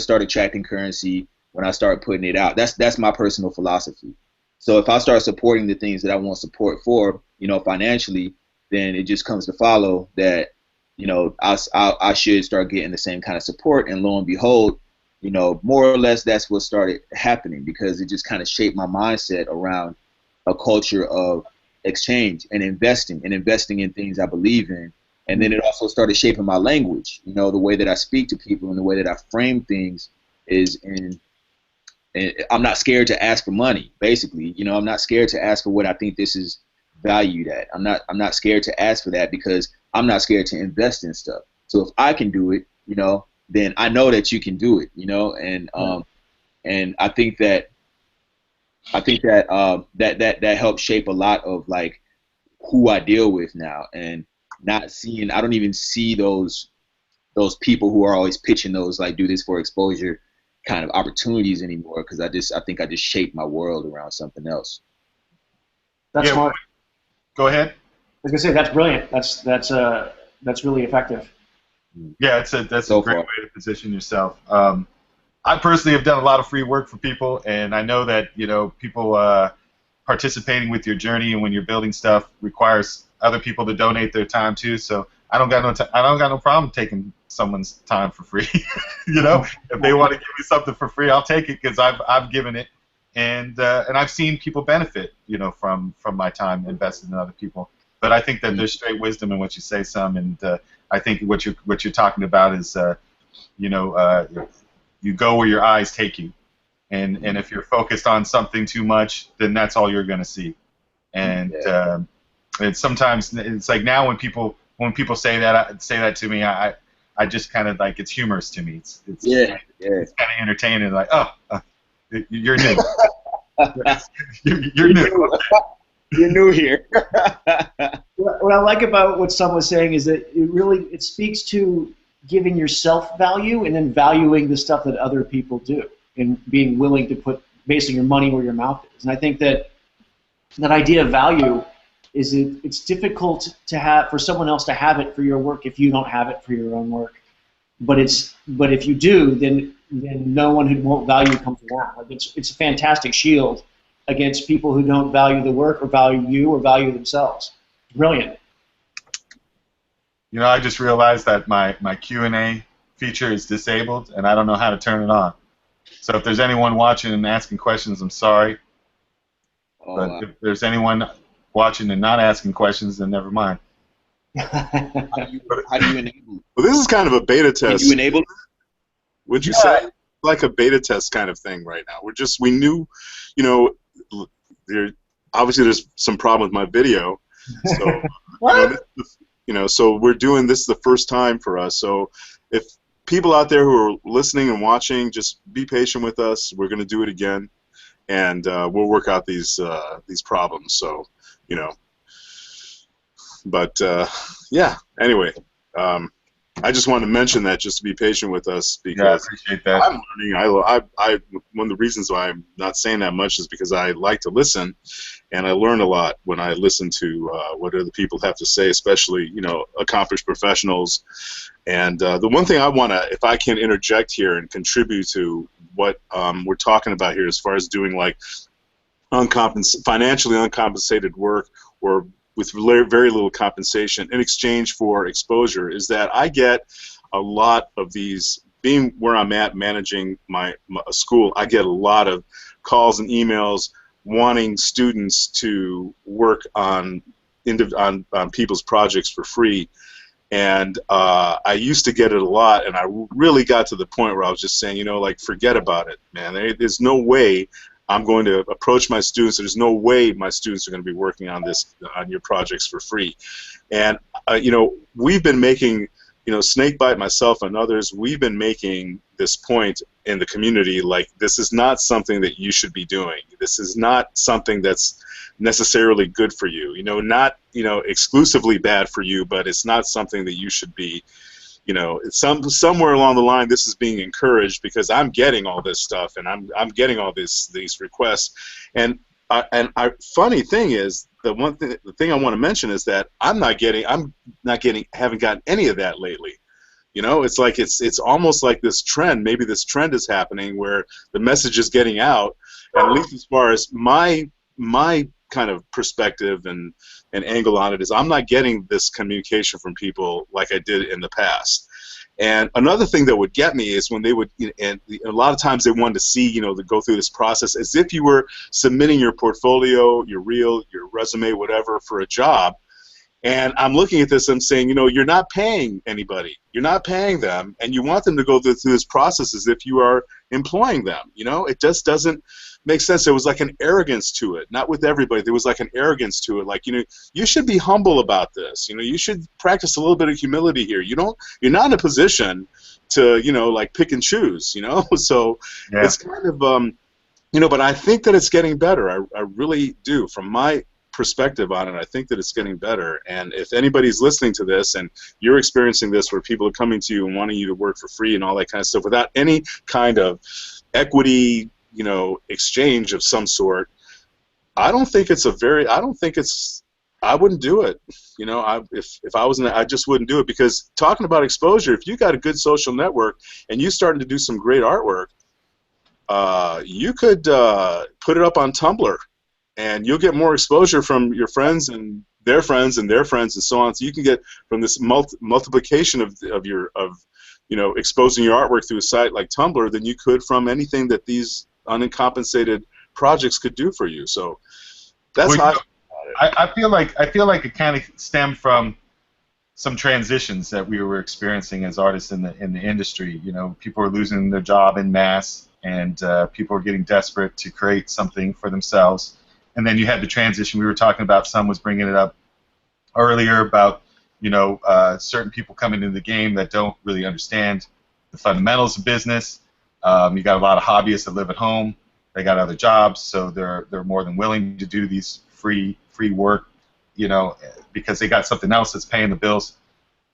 start attracting currency when I start putting it out. That's my personal philosophy. So if I start supporting the things that I want support for, financially, then it just comes to follow that I should start getting the same kind of support, and lo and behold, more or less that's what started happening, because it just kind of shaped my mindset around a culture of exchange and investing in things I believe in. And then it also started shaping my language, the way that I speak to people and the way that I frame things is and I'm not scared to ask for money, basically. I'm not scared to ask for what I think this is valued at. I'm not scared to ask for that because I'm not scared to invest in stuff. So if I can do it, then I know that you can do it, and I think that that helps shape a lot of like who I deal with now, and I don't even see those people who are always pitching those like do this for exposure kind of opportunities anymore, because I think I just shaped my world around something else. That's smart. Go ahead. I was gonna say that's brilliant. That's really effective. Yeah, that's a great way to position yourself. I personally have done a lot of free work for people, and I know that people participating with your journey and when you're building stuff requires other people to donate their time too. So I don't got no problem taking someone's time for free. If they want to give me something for free, I'll take it because I've given it, and I've seen people benefit from my time invested in other people. But I think that there's straight wisdom in what you say, Sam, and I think what you're talking about is you go where your eyes take you, and if you're focused on something too much, then that's all you're going to see. And sometimes it's like now when people say that to me, I just kind of like, it's humorous to me. It's kind of entertaining. Like, you're new. you're new. You're new here. What I like about what Sam was saying is that it speaks to giving yourself value and then valuing the stuff that other people do, and being willing to put basically your money where your mouth is. And I think that idea of value is it's difficult to have for someone else to have it for your work if you don't have it for your own work. But if you do, then no one who won't value comes around. Like it's a fantastic shield against people who don't value the work or value you or value themselves. Brilliant. I just realized that my Q&A feature is disabled, and I don't know how to turn it on. So if there's anyone watching and asking questions, I'm sorry. But if there's anyone watching and not asking questions, then never mind. How do you enable? Well, this is kind of a beta test. Can you enable? Would you say like a beta test kind of thing right now? We knew, obviously there's some problem with my video, so so we're doing this the first time for us. So if people out there who are listening and watching, just be patient with us. We're going to do it again, and we'll work out these problems. So you know. But yeah. Anyway, I just wanted to mention that just to be patient with us because I appreciate that. I'm learning. One of the reasons why I'm not saying that much is because I like to listen, and I learn a lot when I listen to what other people have to say, especially accomplished professionals. And the one thing I want to, if I can interject here and contribute to what we're talking about here, as far as doing like financially uncompensated work or with very little compensation in exchange for exposure, is that I get a lot of these, being where I'm at managing my school, I get a lot of calls and emails wanting students to work on people's projects for free. And I used to get it a lot, and I really got to the point where I was just saying, like, forget about it, man. There's no way I'm going to approach my students. There's no way my students are going to be working on your projects for free. And we've been making, Snakebite, myself, and others, we've been making this point in the community, like, this is not something that you should be doing. This is not something that's necessarily good for you. Not exclusively bad for you, but it's not something that you should be. It's somewhere along the line this is being encouraged because I'm getting all this stuff and I'm getting all these requests, and funny thing is the thing I want to mention is that haven't gotten any of that lately. It's like it's almost like this trend. Maybe this trend is happening where the message is getting out, and at least as far as my kind of perspective and angle on it is, I'm not getting this communication from people like I did in the past. And another thing that would get me is when they would, and a lot of times they wanted to see, to go through this process as if you were submitting your portfolio, your reel, your resume, whatever, for a job. And I'm looking at this and saying, you're not paying anybody. You're not paying them, and you want them to go through this process as if you are employing them. It just doesn't make sense. There was like an arrogance to it. Not with everybody. There was like an arrogance to it. Like, you should be humble about this. You should practice a little bit of humility here. You're not in a position to, like, pick and choose. So yeah. It's kind of, but I think that it's getting better. I really do. From my perspective on it, I think that it's getting better. And if anybody's listening to this and you're experiencing this where people are coming to you and wanting you to work for free and all that kind of stuff without any kind of equity, exchange of some sort, I wouldn't do it. If I wasn't, I just wouldn't do it, because talking about exposure, if you got a good social network and you starting to do some great artwork, you could put it up on Tumblr, and you'll get more exposure from your friends and their friends and their friends and so on. So you can get from this multiplication of exposing your artwork through a site like Tumblr than you could from anything that these uncompensated projects could do for you. So that's how I feel like it kind of stemmed from some transitions that we were experiencing as artists in the industry. People were losing their job en masse, and people were getting desperate to create something for themselves. And then you had the transition we were talking about. Some was bringing it up earlier about certain people coming into the game that don't really understand the fundamentals of business. You got a lot of hobbyists that live at home. They got other jobs, so they're more than willing to do these free work, because they got something else that's paying the bills,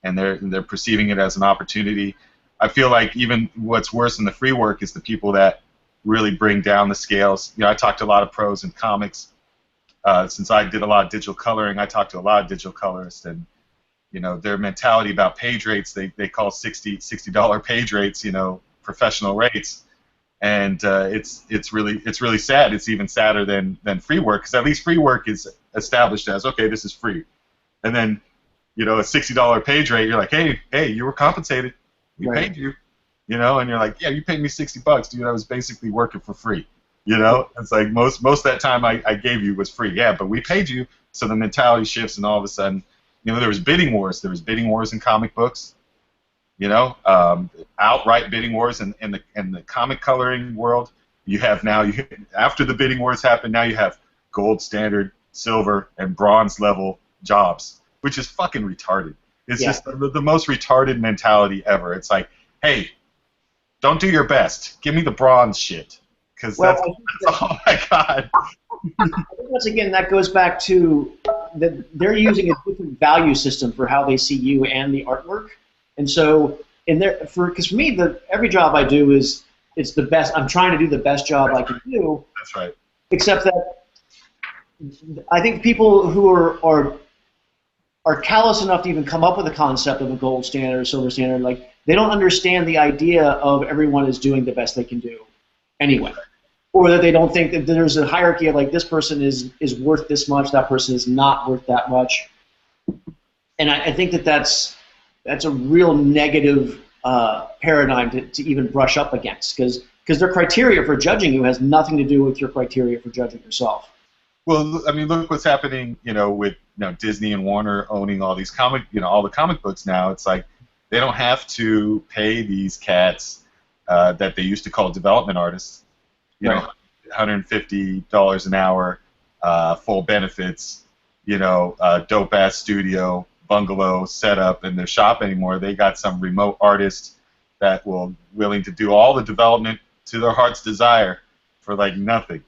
and they're perceiving it as an opportunity. I feel like even what's worse than the free work is the people that really bring down the scales. I talked to a lot of pros in comics. Since I did a lot of digital coloring, I talked to a lot of digital colorists, and their mentality about page rates, they call $60 page rates, professional rates, and it's really sad. It's even sadder than free work, because at least free work is established as, okay, this is free, and then a $60 page rate, you're like, hey, you were compensated, we paid you, and you're like, yeah, you paid me $60, dude. I was basically working for free. It's like most of that time I gave you was free. Yeah, but we paid you. So the mentality shifts, and all of a sudden, there was bidding wars. There was bidding wars in comic books. Outright bidding wars in the comic coloring world. After the bidding wars happened, now you have gold standard, silver, and bronze level jobs, which is fucking retarded. It's just the most retarded mentality ever. It's like, hey, don't do your best. Give me the bronze shit. Because oh my god. Once again, that goes back to that they're using a different value system for how they see you and the artwork. And so, because for me, every job I do it's the best. I'm trying to do the best job I can do. That's right. Except that I think people who are callous enough to even come up with a concept of a gold standard or silver standard, like they don't understand the idea of everyone is doing the best they can do anyway. Or that they don't think that there's a hierarchy of like this person is worth this much, that person is not worth that much. And I think that's a real negative paradigm to even brush up against, because their criteria for judging you has nothing to do with your criteria for judging yourself. Well, I mean, look what's happening, with Disney and Warner owning all these all the comic books now. It's like they don't have to pay these cats that they used to call development artists, Right. $150 an hour, full benefits, dope ass studio, bungalow setup in their shop anymore. They got some remote artists that will willing to do all the development to their heart's desire for like nothing.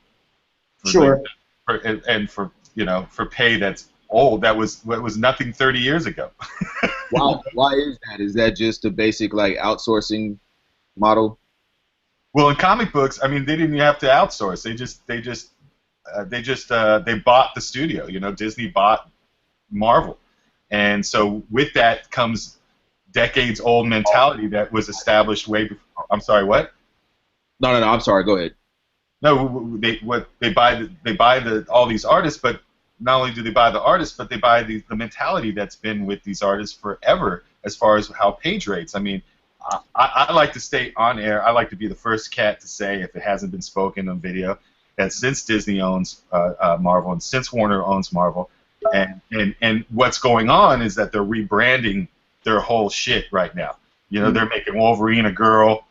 Sure. For pay that's old. That was nothing 30 years ago. Why is that? Is that just a basic like outsourcing model? Well, in comic books, I mean, they didn't have to outsource. They bought the studio. Disney bought Marvel, and so with that comes decades-old mentality that was established way before. I'm sorry, what? No. I'm sorry. Go ahead. No, they buy all these artists, but not only do they buy the artists, but they buy the mentality that's been with these artists forever as far as how page rates. I mean, I like to stay on air. I like to be the first cat to say, if it hasn't been spoken on video, that since Disney owns Marvel and since Warner owns Marvel, and what's going on is that they're rebranding their whole shit right now. They're making Wolverine a girl.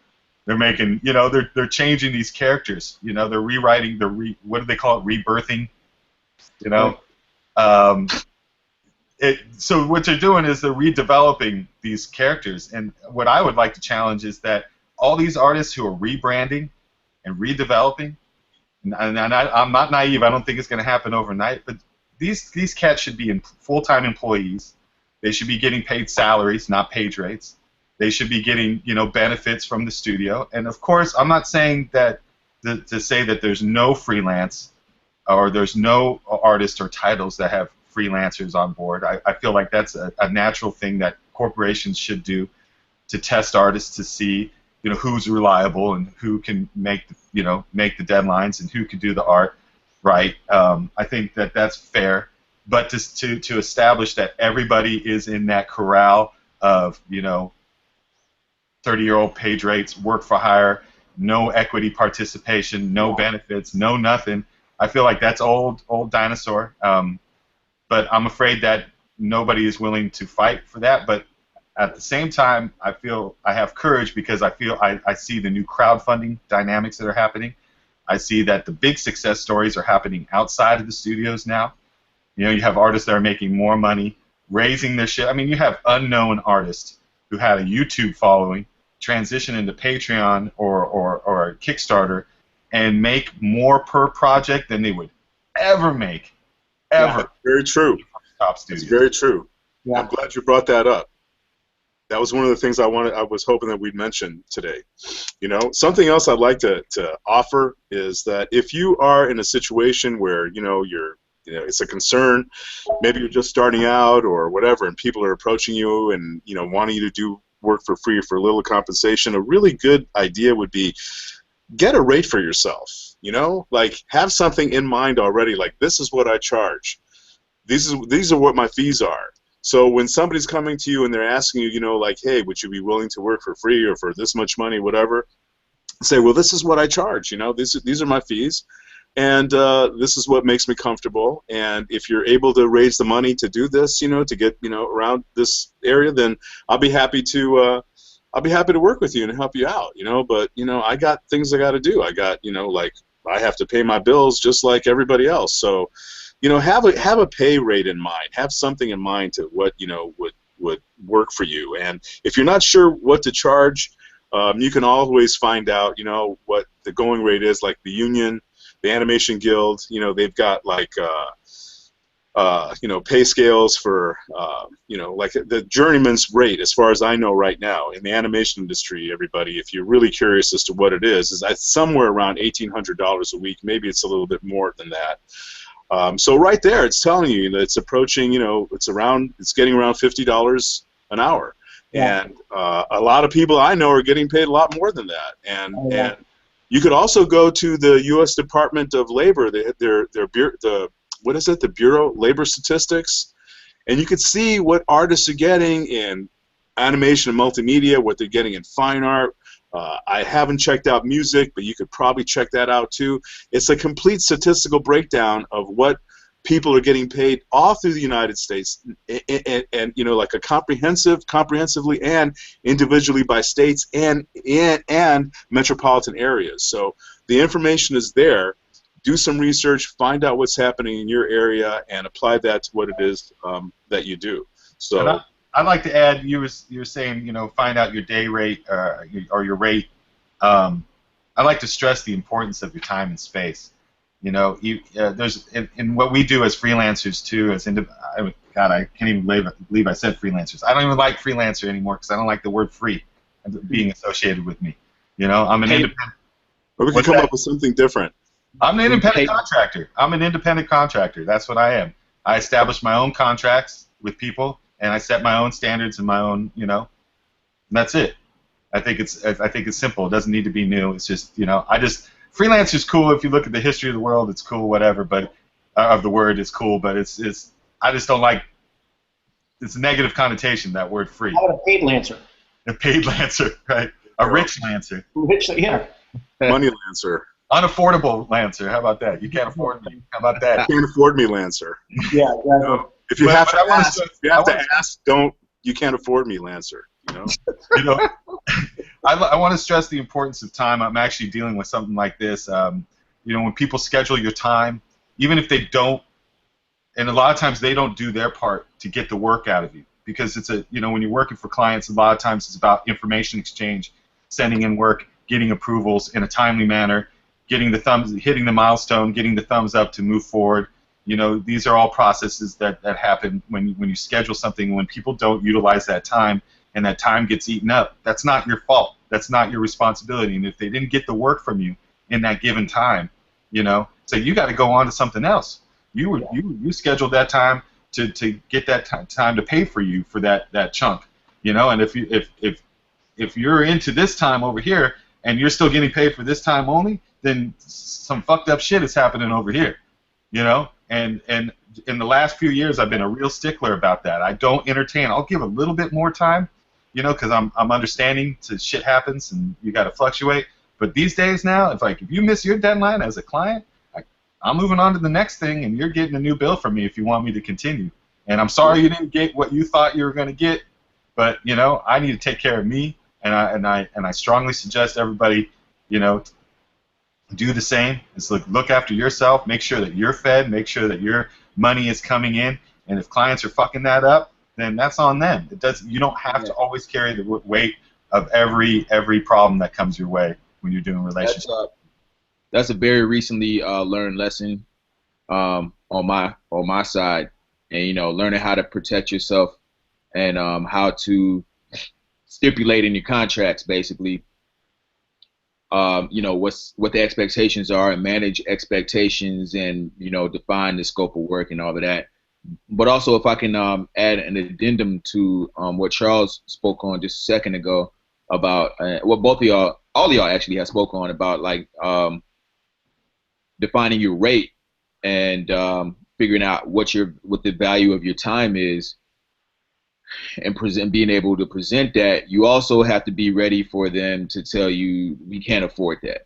They're making, they're changing these characters. They're rewriting, what do they call it, rebirthing? So what they're doing is they're redeveloping these characters. And what I would like to challenge is that all these artists who are rebranding and redeveloping, and I'm not naive, I don't think it's going to happen overnight, but these cats should be full-time employees. They should be getting paid salaries, not page rates. They should be getting, benefits from the studio. And of course, I'm not saying that to say that there's no freelance or there's no artists or titles that have freelancers on board. I feel like that's a natural thing that corporations should do to test artists to see, who's reliable and who can make the deadlines and who can do the art right. I think that that's fair. But to establish that everybody is in that corral of, 30-year-old page rates, work for hire, no equity participation, no benefits, no nothing. I feel like that's old dinosaur. But I'm afraid that nobody is willing to fight for that. But at the same time, I feel I have courage because I see the new crowdfunding dynamics that are happening. I see that the big success stories are happening outside of the studios now. You have artists that are making more money, raising their shit. I mean, you have unknown artists who had a YouTube following, transition into Patreon or Kickstarter, and make more per project than they would ever make, ever. Yeah, very true. Top It's studios. very true. Yeah. I'm glad you brought that up. That was one of the things I was hoping that we'd mention today. Something else I'd like to offer is that if you are in a situation where it's a concern, maybe you're just starting out or whatever, and people are approaching you and wanting you to do work for free for little compensation, a really good idea would be get a rate for yourself. Like have something in mind already. Like, this is what I charge. These are what my fees are. So when somebody's coming to you and they're asking you, like, hey, would you be willing to work for free or for this much money, whatever, say, well, this is what I charge. These are my fees, and this is what makes me comfortable. And if you're able to raise the money to do this, to get around this area, then I'll be happy to work with you and help you out. But I got things I got to do. I got like I have to pay my bills just like everybody else. So have a pay rate in mind. Have something in mind to what would work for you. And if you're not sure what to charge, you can always find out what the going rate is. Like the union the Animation Guild, you know, they've got like you know, pay scales for, you know, like the journeyman's rate, as far as I know right now, in the animation industry, everybody, if you're really curious as to what it is that somewhere around $1,800 a week. Maybe it's a little bit more than that. So right there, it's telling you that it's approaching, you know, it's getting around $50 an hour. Yeah. And a lot of people I know are getting paid a lot more than that. And Yeah. and you could also go to the U.S. Department of Labor, what is it, the Bureau of Labor Statistics, and you could see what artists are getting in animation and multimedia, what they're getting in fine art. I haven't checked out music, but you could probably check that out too. It's a complete statistical breakdown of what people are getting paid all through the United States, and you know, like a comprehensively and individually by states and metropolitan areas. So the information is there. Do some research, find out what's happening in your area, and apply that to what it is that you do. So I'd like to add, you were saying, you know, find out your day rate or your rate. I'd like to stress the importance of your time and space. You know, there's in what we do as freelancers too. God, I can't even believe I said freelancers. I don't even like freelancer anymore because I don't like the word free being associated with me. You know, I'm an independent. Or we can come up with something different. I'm an independent contractor. I'm an independent contractor. That's what I am. I establish my own contracts with people, and I set my own standards and my own, you know, and that's it. I think it's simple. It doesn't need to be new. It's just, you know, freelancer's cool if you look at the history of the world. It's cool, whatever, but of the word, it's cool. But I just don't like. It's a negative connotation, that word free. How about a paid lancer? A paid lancer, right? A rich lancer. Rich, yeah. Money lancer. Unaffordable lancer. How about that? You can't afford me. How about that? Can't afford me, lancer. Yeah, exactly. No. If you have to ask, ask, you can't afford me, lancer. You know. You know, I want to stress the importance of time. I'm actually dealing with something like this. You know, when people schedule your time, even if they don't, and a lot of times they don't do their part to get the work out of you, because you know, when you're working for clients, a lot of times it's about information exchange, sending in work, getting approvals in a timely manner, hitting the milestone, getting the thumbs up to move forward. You know, these are all processes that happen when you schedule something. When people don't utilize that time and that time gets eaten up, that's not your fault. That's not your responsibility. And if they didn't get the work from you in that given time, you know, so you got to go on to something else. You scheduled that time to get that time to pay for you for that chunk, you know. And if you're into this time over here and you're still getting paid for this time only, then some fucked up shit is happening over here, you know. And in the last few years, I've been a real stickler about that. I don't entertain. I'll give a little bit more time, you know, because I'm understanding shit happens and you got to fluctuate. But these days now, if you miss your deadline as a client, I'm moving on to the next thing, and you're getting a new bill from me if you want me to continue. And I'm sorry you didn't get what you thought you were going to get, but you know, I need to take care of me, and I strongly suggest everybody, you know, do the same. It's look after yourself, make sure that you're fed, make sure that your money is coming in, and if clients are fucking that up, then that's on them. You don't have to always carry the weight of every problem that comes your way when you're doing relationships. That's a very recently learned lesson on my side, and you know, learning how to protect yourself and how to stipulate in your contracts, basically. You know, what the expectations are, and manage expectations, and you know, define the scope of work and all of that. But also, if I can add an addendum to what Charles spoke on just a second ago about what both of y'all, all of y'all actually have spoken on about, like defining your rate and figuring out what the value of your time is, and being able to present that. You also have to be ready for them to tell you, we can't afford that,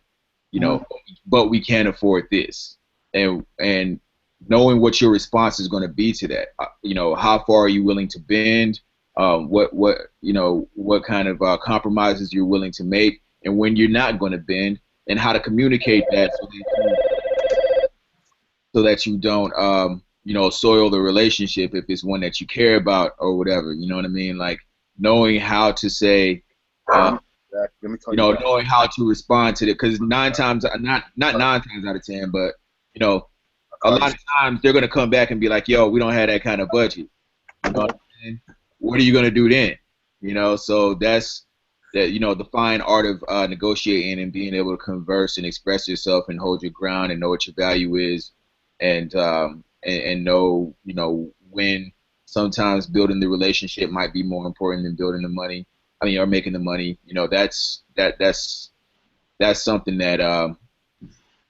you know, but we can afford this, and knowing what your response is going to be to that. You know, how far are you willing to bend? What kind of compromises you're willing to make, and when you're not going to bend, and how to communicate that so that you don't you know, soil the relationship if it's one that you care about or whatever. You know what I mean? Like knowing how to say let me call you know, back. knowing how to respond to it, because nine times, not 9 times out of 10, but you know, a lot of times they're gonna come back and be like, "Yo, we don't have that kind of budget." You know what I'm saying? What are you gonna do then? You know, so that's that. You know, the fine art of negotiating and being able to converse and express yourself and hold your ground and know what your value is, and know, you know, when sometimes building the relationship might be more important than building the money. I mean, or making the money. You know, that's something that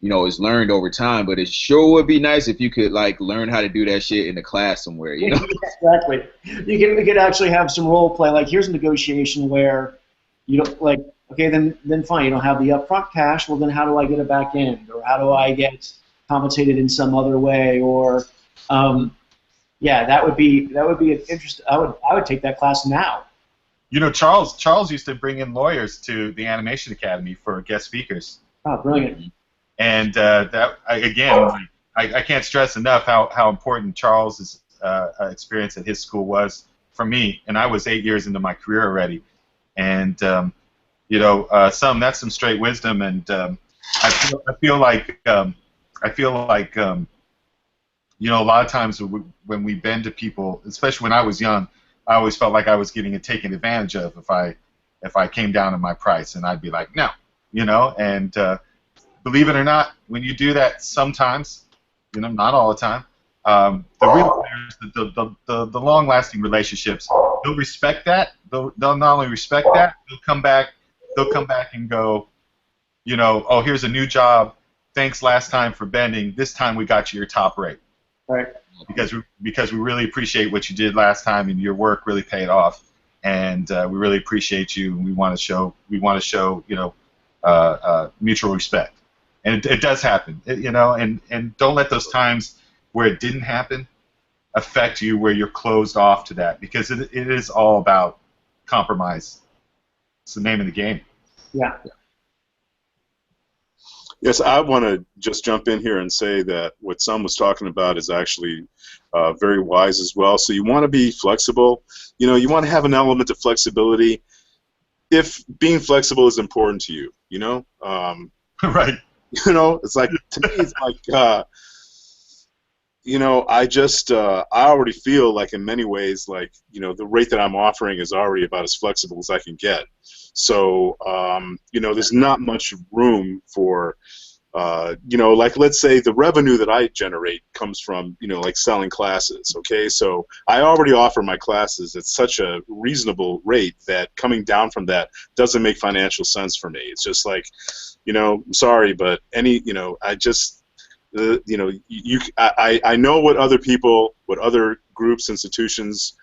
you know, is learned over time. But it sure would be nice if you could like learn how to do that shit in a class somewhere. You know, Exactly. We could actually have some role play. Like, here's a negotiation where you don't like. Okay, then fine. You don't have the upfront cash. Well, then how do I get it back in, or how do I get compensated in some other way, or yeah, that would be an interest. I would take that class now. You know, Charles used to bring in lawyers to the Animation Academy for guest speakers. Oh, brilliant. And I can't stress enough how important Charles's experience at his school was for me. And I was 8 years into my career already. And you know, that's some straight wisdom. And I feel like you know, a lot of times when we bend to people, especially when I was young, I always felt like I was getting taken advantage of if I came down in my price, and I'd be like, no, you know. And believe it or not, when you do that, sometimes, you know, not all the time, the real players, the long-lasting relationships, they'll respect that. They'll not only respect that, they'll come back and go, you know, oh, here's a new job. Thanks last time for bending. This time we got you your top rate. Right. Because we really appreciate what you did last time, and your work really paid off, and we really appreciate you, and we want to show you know, mutual respect. And it does happen, you know, and don't let those times where it didn't happen affect you, where you're closed off to that, because it is all about compromise. It's the name of the game. Yeah. Yes, I want to just jump in here and say that what Sam was talking about is actually very wise as well. So you want to be flexible. You know, you want to have an element of flexibility if being flexible is important to you, you know? Right. You know, it's like, to me, it's like, you know, I already feel like in many ways, like, you know, the rate that I'm offering is already about as flexible as I can get. So, you know, there's not much room for, you know, like, let's say the revenue that I generate comes from, you know, like selling classes, okay? So I already offer my classes at such a reasonable rate that coming down from that doesn't make financial sense for me. It's just like, you know, I'm sorry, but you know, I just, you know, I know what other people, what other groups, institutions,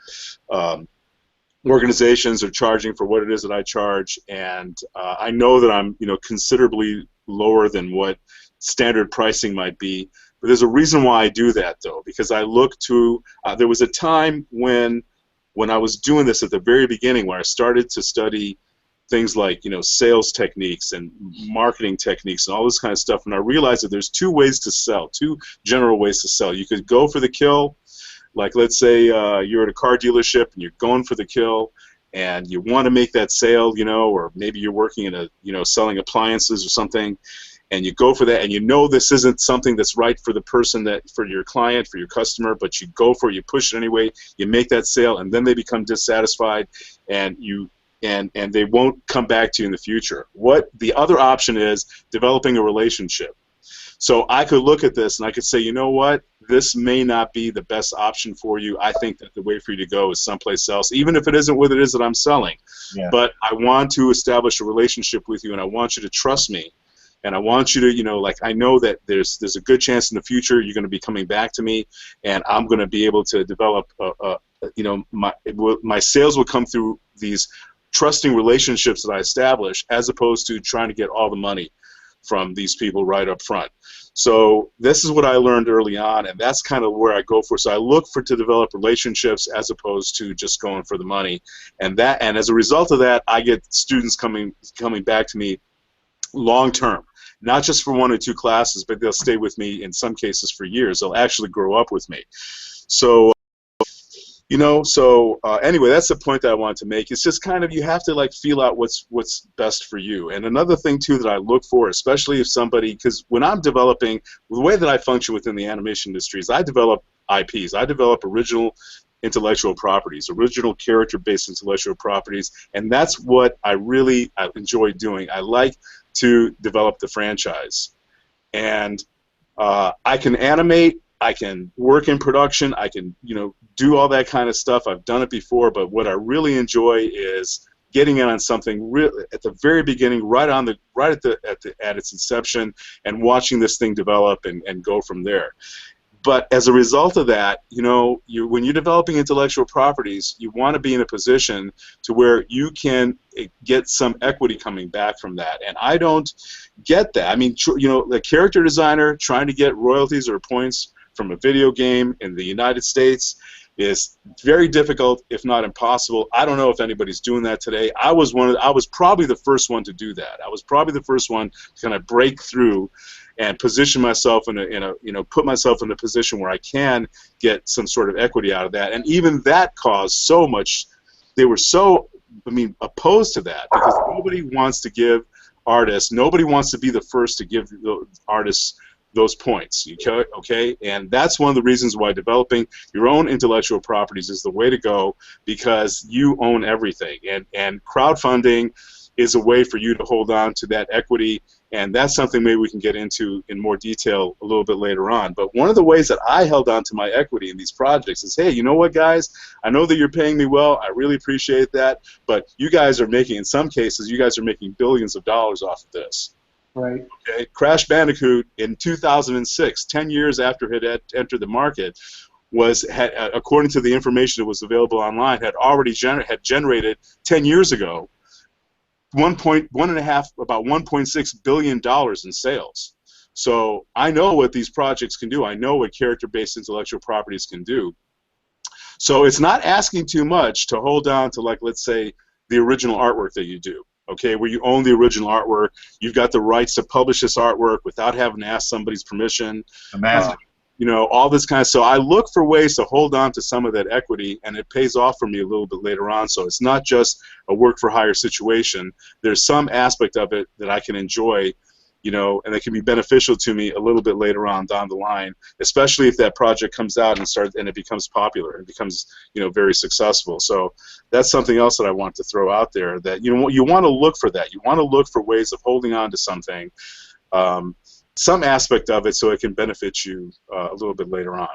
organizations are charging for what it is that I charge, and I know that I'm, you know, considerably lower than what standard pricing might be. But there's a reason why I do that, though, because I look to. There was a time when I was doing this at the very beginning, where I started to study things like, you know, sales techniques and marketing techniques and all this kind of stuff, and I realized that there's two ways to sell, two general ways to sell. You could go for the kill. Like, let's say you're at a car dealership and you're going for the kill, and you want to make that sale, you know, or maybe you're working in a, you know, selling appliances or something, and you go for that, and you know this isn't something that's right for the person, that for your client, for your customer, but you go for it, you push it anyway, you make that sale, and then they become dissatisfied, and they won't come back to you in the future. What the other option is, developing a relationship. So I could look at this and I could say, you know what, this may not be the best option for you. I think that the way for you to go is someplace else, even if it isn't what it is that I'm selling. Yeah. But I want to establish a relationship with you, and I want you to trust me. And I want you to, you know, like, I know that there's a good chance in the future you're going to be coming back to me, and I'm going to be able to develop, you know, my sales will come through these trusting relationships that I establish, as opposed to trying to get all the money from these people right up front. So this is what I learned early on, and that's kind of where I go for. So I look to develop relationships as opposed to just going for the money, and as a result of that, I get students coming back to me long term, not just for 1 or 2 classes, but they'll stay with me in some cases for years. They'll actually grow up with me. So, So anyway, that's the point that I wanted to make. It's just kind of, you have to like feel out what's best for you. And another thing too that I look for, especially if somebody, because when I'm developing, the way that I function within the animation industry is I develop IPs. I develop original intellectual properties, original character-based intellectual properties, and that's what I enjoy doing. I like to develop the franchise, and I can animate, I can work in production, I can do all that kind of stuff. I've done it before, but what I really enjoy is getting in on something at the very beginning, at its inception, and watching this thing develop and go from there. But as a result of that, when you're developing intellectual properties, you want to be in a position to where you can get some equity coming back from that. And I don't get that. I mean, the character designer trying to get royalties or points from a video game in the United States is very difficult, if not impossible. I don't know if anybody's doing that today. I was probably the first one to do that. I was probably the first one to kind of break through and position myself put myself in a position where I can get some sort of equity out of that. And even that caused so much. They were so, opposed to that, because nobody wants to give artists, nobody wants to be the first to give the artists those points. Okay, and that's one of the reasons why developing your own intellectual properties is the way to go, because you own everything. And crowdfunding is a way for you to hold on to that equity, and that's something maybe we can get into in more detail a little bit later on. But one of the ways that I held on to my equity in these projects is, hey, you know what, guys? I know that you're paying me well. I really appreciate that, but you guys are making, in some cases, you guys are making billions of dollars off of this. Right. Okay. Crash Bandicoot in 2006, 10 years after it had entered the market, according to the information that was available online, had already generated 10 years ago about $1.6 billion in sales. So I know what these projects can do. I know what character-based intellectual properties can do. So it's not asking too much to hold on to, like, let's say, the original artwork that you do. Okay, where you own the original artwork, you've got the rights to publish this artwork without having to ask somebody's permission. Imagine. All this kind of. So I look for ways to hold on to some of that equity, and it pays off for me a little bit later on. So it's not just a work-for-hire situation. There's some aspect of it that I can enjoy, and that can be beneficial to me a little bit later on down the line, especially if that project comes out and it becomes popular and becomes, very successful. So that's something else that I want to throw out there, that you want to look for that. You want to look for ways of holding on to something, some aspect of it, so it can benefit you a little bit later on.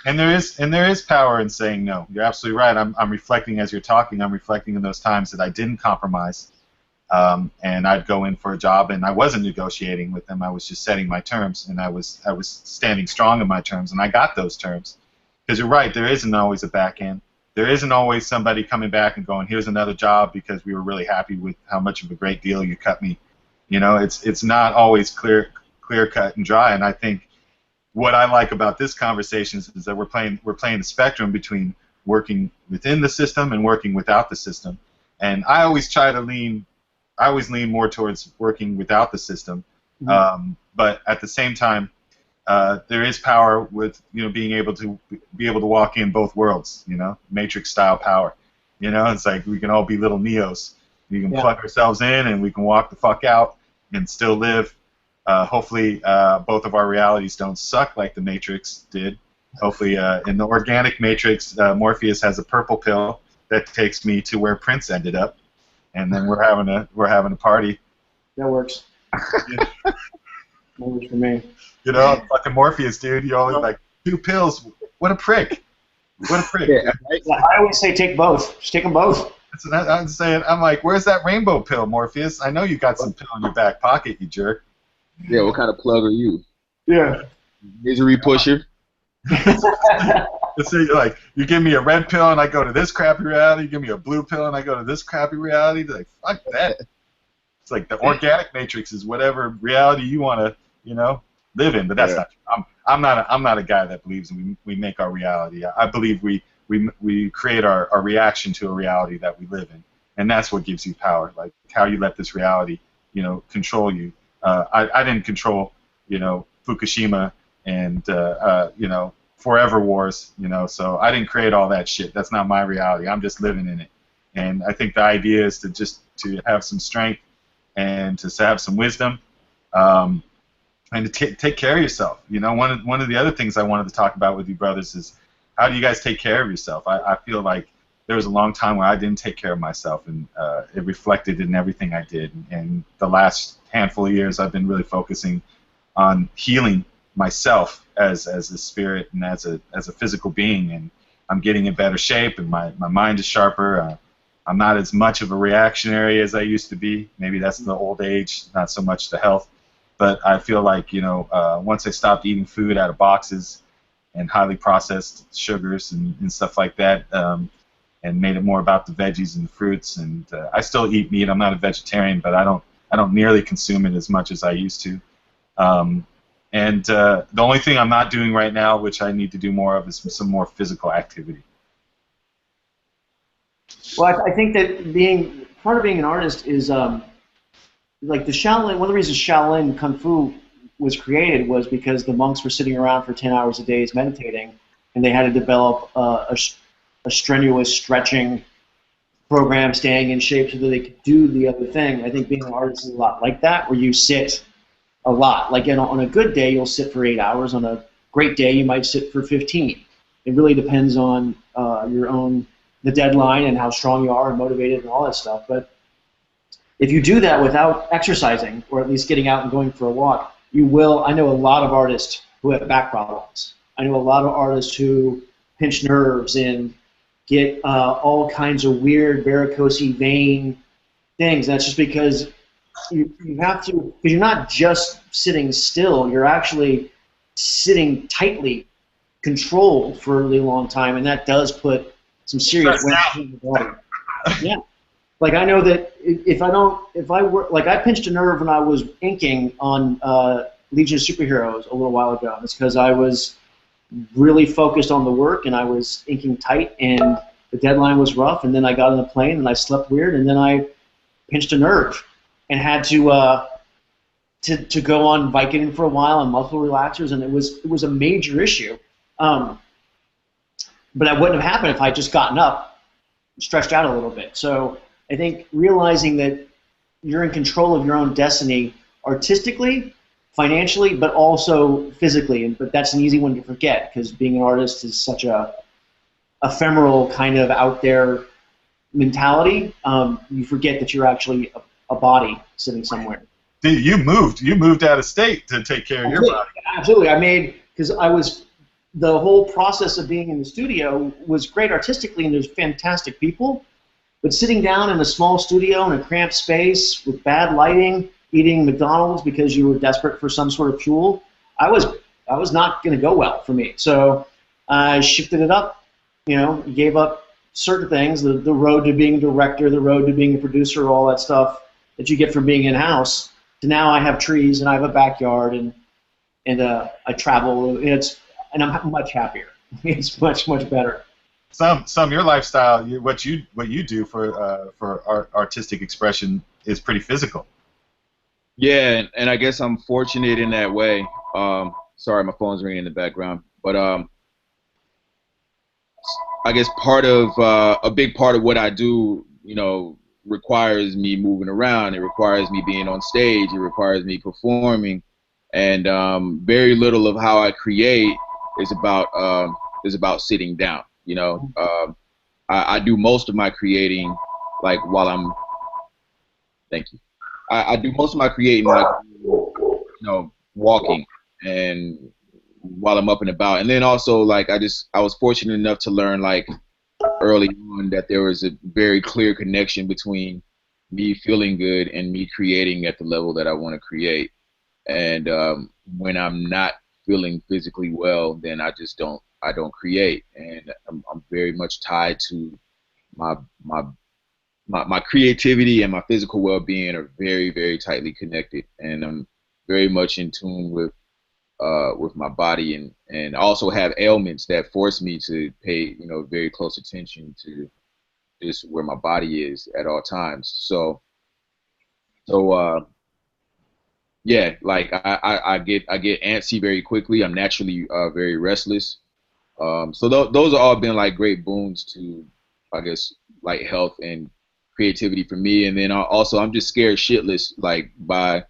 And there is power in saying no. You're absolutely right. I'm reflecting as you're talking. I'm reflecting in those times that I didn't compromise. And I'd go in for a job, and I wasn't negotiating with them. I was just setting my terms, and I was standing strong in my terms, and I got those terms. Because you're right, there isn't always a back end. There isn't always somebody coming back and going, here's another job because we were really happy with how much of a great deal you cut me. It's not always clear cut and dry. And I think what I like about this conversation is that we're playing the spectrum between working within the system and working without the system. And I always lean more towards working without the system, but at the same time, there is power with being able to walk in both worlds, Matrix style power. It's like we can all be little Neos. We can plug ourselves in and we can walk the fuck out and still live. Hopefully, both of our realities don't suck like the Matrix did. Hopefully, in the organic Matrix, Morpheus has a purple pill that takes me to where Prince ended up. And then we're having a party. That works. That works for me. Fucking Morpheus, dude. You always like 2 pills. What a prick. What a prick. Yeah, I always say take both. Just take them both. That's what I'm saying. I'm like, where's that rainbow pill, Morpheus? I know you got some pill in your back pocket, you jerk. Yeah, what kind of plug are you? Yeah. Misery pusher. Let's say you give me a red pill and I go to this crappy reality. You give me a blue pill and I go to this crappy reality. They're like, fuck that. It's like the organic matrix is whatever reality you want to, live in. But that's not true. I'm not a guy that believes we make our reality. I believe we create our reaction to a reality that we live in, and that's what gives you power. Like how you let this reality, control you. I didn't control, Fukushima and forever wars, so I didn't create all that shit. That's not my reality. I'm just living in it. And I think the idea is to have some strength and to have some wisdom, and to take care of yourself. One of the other things I wanted to talk about with you brothers is how do you guys take care of yourself? I feel like there was a long time where I didn't take care of myself, and it reflected in everything I did. And the last handful of years, I've been really focusing on healing myself as a spirit and as a physical being, and I'm getting in better shape, and my mind is sharper. I'm not as much of a reactionary as I used to be. Maybe that's the old age, not so much the health. But I feel like, once I stopped eating food out of boxes and highly processed sugars and stuff like that, and made it more about the veggies and the fruits, and I still eat meat. I'm not a vegetarian, but I don't nearly consume it as much as I used to. And the only thing I'm not doing right now, which I need to do more of, is some more physical activity. Well, I think that part of being an artist is like the Shaolin. One of the reasons Shaolin Kung Fu was created was because the monks were sitting around for 10 hours a day meditating, and they had to develop a strenuous stretching program, staying in shape so that they could do the other thing. I think being an artist is a lot like that, where you sit a lot. Like on a good day, you'll sit for 8 hours. On a great day, you might sit for 15. It really depends on the deadline and how strong you are and motivated and all that stuff. But if you do that without exercising, or at least getting out and going for a walk, you will. I know a lot of artists who have back problems. I know a lot of artists who pinch nerves and get all kinds of weird varicose vein things. That's just because you have to, because you're not just sitting still, you're actually sitting tightly controlled for a really long time, and that does put some serious weight on the body. Yeah. Like I know that I pinched a nerve when I was inking on Legion of Superheroes a little while ago. It's because I was really focused on the work, and I was inking tight, and the deadline was rough, and then I got on the plane, and I slept weird, and then I pinched a nerve and had to go on Vicodin for a while and muscle relaxers, and it was a major issue. But that wouldn't have happened if I just gotten up, stretched out a little bit. So I think realizing that you're in control of your own destiny artistically, financially, but also physically. But that's an easy one to forget, because being an artist is such a ephemeral kind of out there mentality. You forget that you're actually a body sitting somewhere. Dude, you moved out of state to take care of your body. Absolutely. Because the whole process of being in the studio was great artistically, and there's fantastic people, but sitting down in a small studio in a cramped space with bad lighting, eating McDonald's because you were desperate for some sort of fuel, I was not going to go well for me. So I shifted it up, gave up certain things, the road to being a director, the road to being a producer, all that stuff that you get from being in-house, to now I have trees and I have a backyard and I travel, and I'm much happier. It's much better. Your lifestyle, what you do for artistic expression is pretty physical. Yeah, and I guess I'm fortunate in that way. Sorry, my phone's ringing in the background, but I guess a big part of what I do, requires me moving around. It requires me being on stage. It requires me performing, and very little of how I create is about sitting down. I do most of my creating like while I'm. Thank you. I do most of my creating like walking and while I'm up and about, and then also like I was fortunate enough to learn like early on that there was a very clear connection between me feeling good and me creating at the level that I want to create. And when I'm not feeling physically well, then I don't create, and I'm very much tied to my creativity and my physical well-being are very, very tightly connected, and I'm very much in tune with my body, and I also have ailments that force me to pay very close attention to just where my body is at all times. So yeah, like I get antsy very quickly. I'm naturally very restless, So those are all been like great boons to, I guess, like health and creativity for me. And then also I'm just scared shitless like by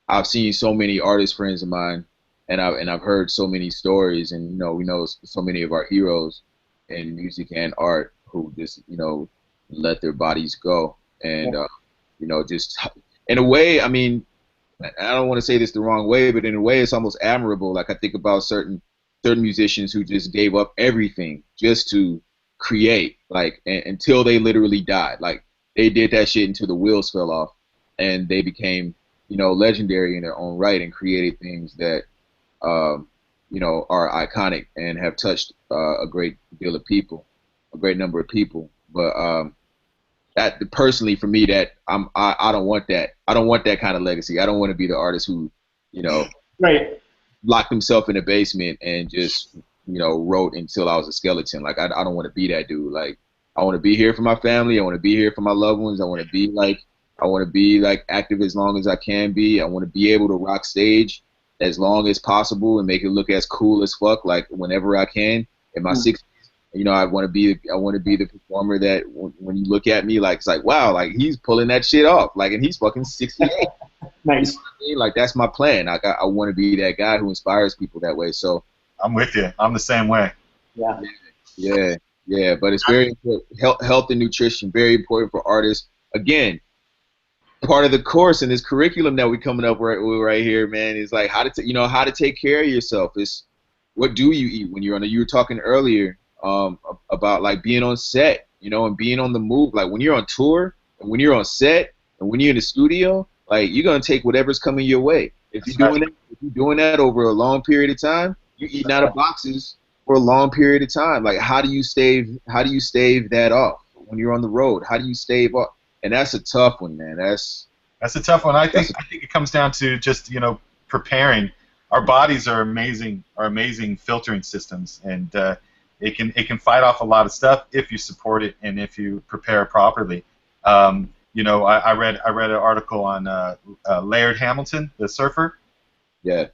I've seen so many artist friends of mine, and I've heard so many stories, and we know so many of our heroes in music and art who just let their bodies go, and just in a way, I mean, I don't want to say this the wrong way, but in a way, it's almost admirable. Like I think about certain musicians who just gave up everything just to create, like until they literally died. Like they did that shit until the wheels fell off, and they became legendary in their own right and created things that, are iconic and have touched a great deal of people, a great number of people. But that personally for me, that I don't want that. I don't want that kind of legacy. I don't want to be the artist who, right, locked himself in a basement and just, wrote until I was a skeleton. Like I don't want to be that dude. Like I want to be here for my family. I want to be here for my loved ones. I want to be like active as long as I can be. I want to be able to rock stage as long as possible and make it look as cool as fuck, like whenever I can in my 60s. I want to be the performer that when you look at me, like it's like, wow, like he's pulling that shit off, like, and he's fucking 68. Nice. You know what I mean? Like that's my plan. Like I want to be that guy who inspires people that way. So I'm with you. I'm the same way. Yeah. But it's very important. Health and nutrition, very important for artists. Again, part of the course in this curriculum that we're coming up right here, man, is like how to take care of yourself. It's what do you eat when you're on. You were talking earlier about like being on set, and being on the move. Like when you're on tour and when you're on set and when you're in the studio, like you're gonna take whatever's coming your way. If you're doing that over a long period of time, you're eating out of boxes for a long period of time. Like how do you stave that off when you're on the road? How do you stave off? And that's a tough one, man. That's a tough one. I think it comes down to just preparing. Our bodies are amazing filtering systems, and it can fight off a lot of stuff if you support it and if you prepare properly. I read an article on Laird Hamilton, the surfer. Yeah.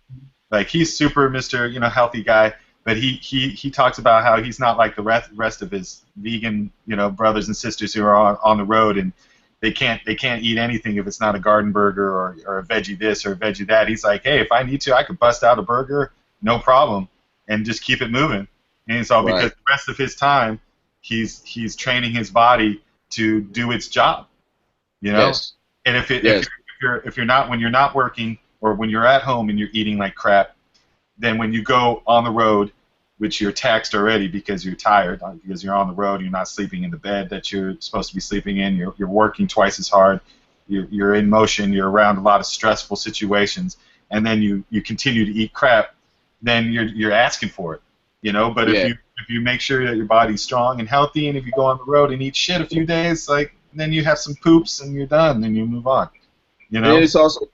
Like he's super Mr. Healthy guy, but he talks about how he's not like the rest of his vegan brothers and sisters who are on the road, and they can't eat anything if it's not a garden burger or a veggie this or a veggie that. He's like, hey, if I need to, I could bust out a burger, no problem, and just keep it moving. And it's all because the rest of his time he's training his body to do its job. Yes. And if you're not, when you're not working or when you're at home and you're eating like crap, then when you go on the road, which you're taxed already because you're tired, because you're on the road, you're not sleeping in the bed that you're supposed to be sleeping in, you're working twice as hard, you're in motion, you're around a lot of stressful situations, and then you continue to eat crap, then you're asking for it, But if you make sure that your body's strong and healthy, and if you go on the road and eat shit a few days, like then you have some poops and you're done, and you move on, And it's also,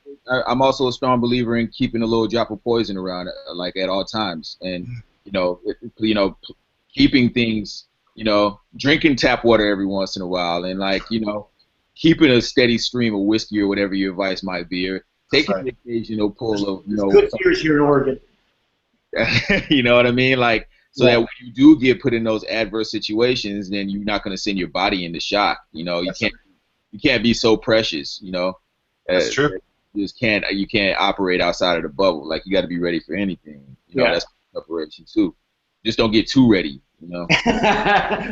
I'm also a strong believer in keeping a little drop of poison around, like at all times, and keeping things, drinking tap water every once in a while, and like, keeping a steady stream of whiskey or whatever your advice might be, or taking the occasional pull of, good beers here in Oregon. You know what I mean? Like, so that when you do get put in those adverse situations, then you're not going to send your body into shock. You can't be so precious. That's true. You can't operate outside of the bubble. Like you got to be ready for anything. That's preparation too. Just don't get too ready.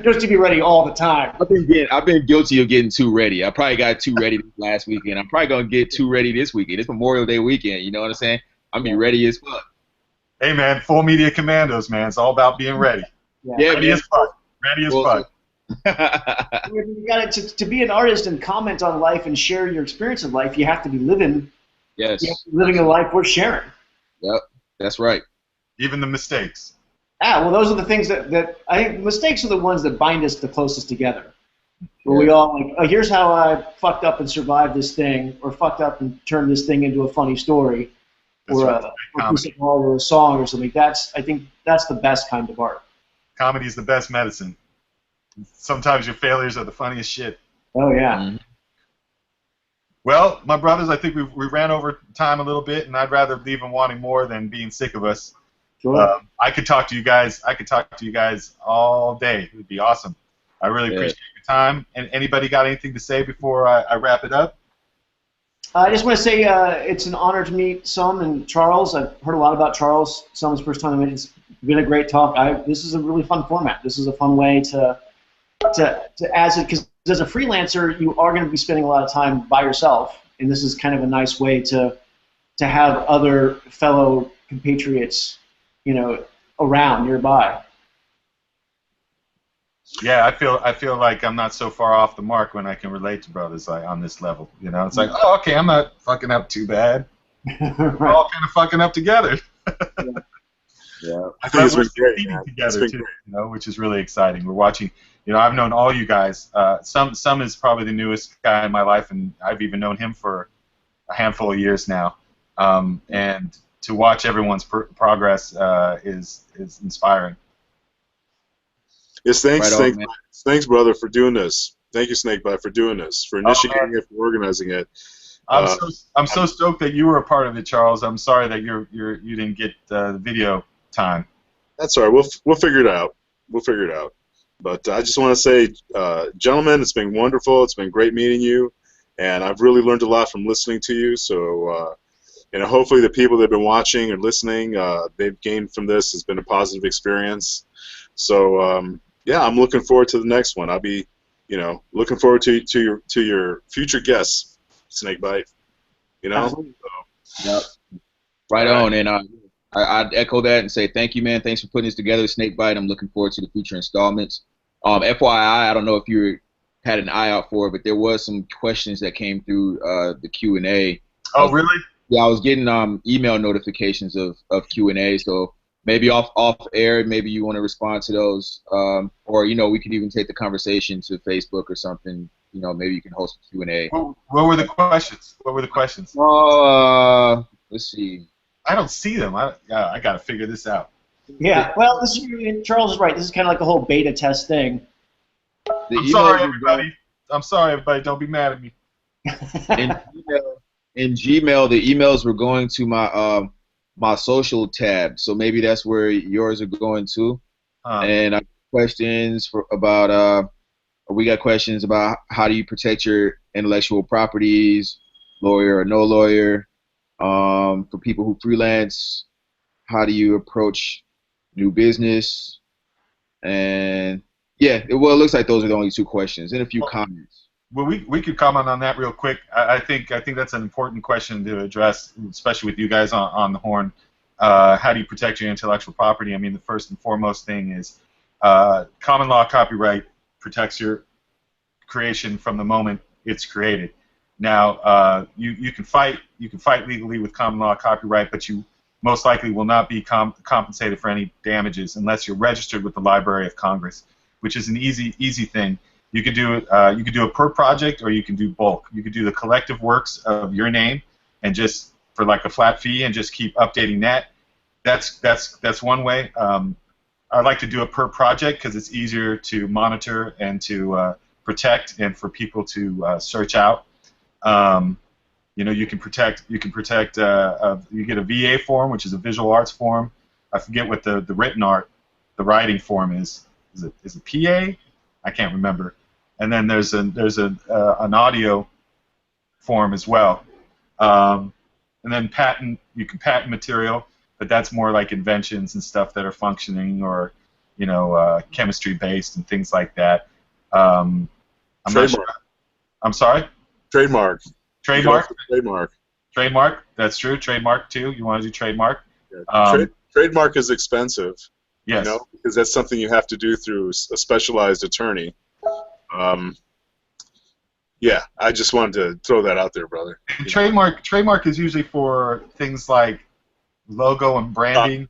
Just to be ready all the time. I've been guilty of getting too ready. I probably got too ready last weekend. I'm probably gonna get too ready this weekend. It's Memorial Day weekend. You know what I'm saying? I'm be ready as fuck. Hey man, full Media Commandos, man. It's all about being ready. Yeah, ready as fuck. Ready as fuck. You got to be an artist and comment on life and share your experience of life. You have to be living. Yes. You have to be living a life worth sharing. Yep, that's right. Even the mistakes. Well, those are the things that I think mistakes are the ones that bind us the closest together. Where we all like, oh, here's how I fucked up and survived this thing, or fucked up and turned this thing into a funny story, or a song or something. I think that's the best kind of art. Comedy is the best medicine. Sometimes your failures are the funniest shit. Oh yeah. Mm-hmm. Well, my brothers, I think we ran over time a little bit, and I'd rather leave them wanting more than being sick of us. Sure. I could talk to you guys. I could talk to you guys all day. It would be awesome. I really appreciate your time. And anybody got anything to say before I wrap it up? I just want to say it's an honor to meet Sum and Charles. I've heard a lot about Charles. Sum's first time I met. It's been a great talk. This is a really fun format. This is a fun way to because as a freelancer, you are going to be spending a lot of time by yourself, and this is kind of a nice way to have other fellow compatriots, around nearby. Yeah, I feel like I'm not so far off the mark when I can relate to brothers like on this level. It's like, oh, okay, I'm not fucking up too bad. Right. We're all kind of fucking up together. Yeah, I think it's been great, man. Together too, which is really exciting. We're watching. I've known all you guys. Some is probably the newest guy in my life, and I've even known him for a handful of years now. And to watch everyone's progress is inspiring. Yes, thanks, brother, for doing this. Thank you, Snakebite, for doing this, for initiating it, for organizing it. I'm so stoked that you were a part of it, Charles. I'm sorry that you didn't get the video time. That's all right. We'll figure it out. We'll figure it out. But I just want to say, gentlemen, it's been wonderful. It's been great meeting you, and I've really learned a lot from listening to you. So, hopefully the people that have been watching and listening, they've gained from this. It's been a positive experience. So, yeah, I'm looking forward to the next one. I'll be, looking forward to your future guests, Snakebite. Yep. Right on, and I'd echo that and say thank you, man. Thanks for putting this together, Snakebite. I'm looking forward to the future installments. FYI, I don't know if you had an eye out for it, but there was some questions that came through the Q&A. Oh, really? Yeah, I was getting email notifications of Q&A, so maybe off air, maybe you want to respond to those, or we could even take the conversation to Facebook or something. Maybe you can host a Q&A. What were the questions? Let's see. I don't see them. I got to figure this out. Yeah, well, Charles is right. This is kind of like a whole beta test thing. I'm sorry, everybody. Don't be mad at me. In Gmail, the emails were going to my social tab, so maybe that's where yours are going to. And I got questions about how do you protect your intellectual properties, lawyer or no lawyer. For people who freelance, how do you approach new business? And yeah, it looks like those are the only two questions and a few comments. Well, we could comment on that real quick. I think that's an important question to address, especially with you guys on the horn. How do you protect your intellectual property? I mean, the first and foremost thing is common law copyright protects your creation from the moment it's created. Now, you can fight legally with common law copyright, but you most likely will not be compensated for any damages unless you're registered with the Library of Congress, which is an easy thing. You could do it per project, or you can do bulk. You could do the collective works of your name, and just for like a flat fee, and just keep updating that. That's one way. I like to do it per project because it's easier to monitor and to protect, and for people to search out. You can protect. You get a VA form, which is a visual arts form. I forget what the written art, the writing form is. Is it PA? I can't remember. And then there's an audio form as well. And then you can patent material, but that's more like inventions and stuff that are functioning, or chemistry based and things like that. I'm not sure. I'm sorry. Trademark. Trademark. That's true. Trademark too. You want to do trademark? Yeah. Trademark is expensive. Yes. Because that's something you have to do through a specialized attorney. Yeah, I just wanted to throw that out there, brother. Trademark is usually for things like logo and branding.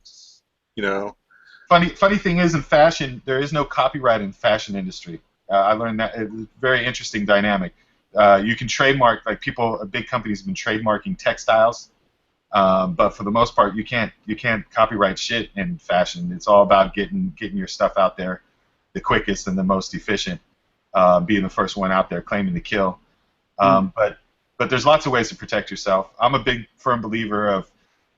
Funny thing is, in fashion, there is no copyright in the fashion industry. I learned that. It's a very interesting dynamic. You can trademark, like big companies have been trademarking textiles, but for the most part, you can't copyright shit in fashion. It's all about getting your stuff out there the quickest and the most efficient, being the first one out there claiming to kill. But there's lots of ways to protect yourself. I'm a big firm believer of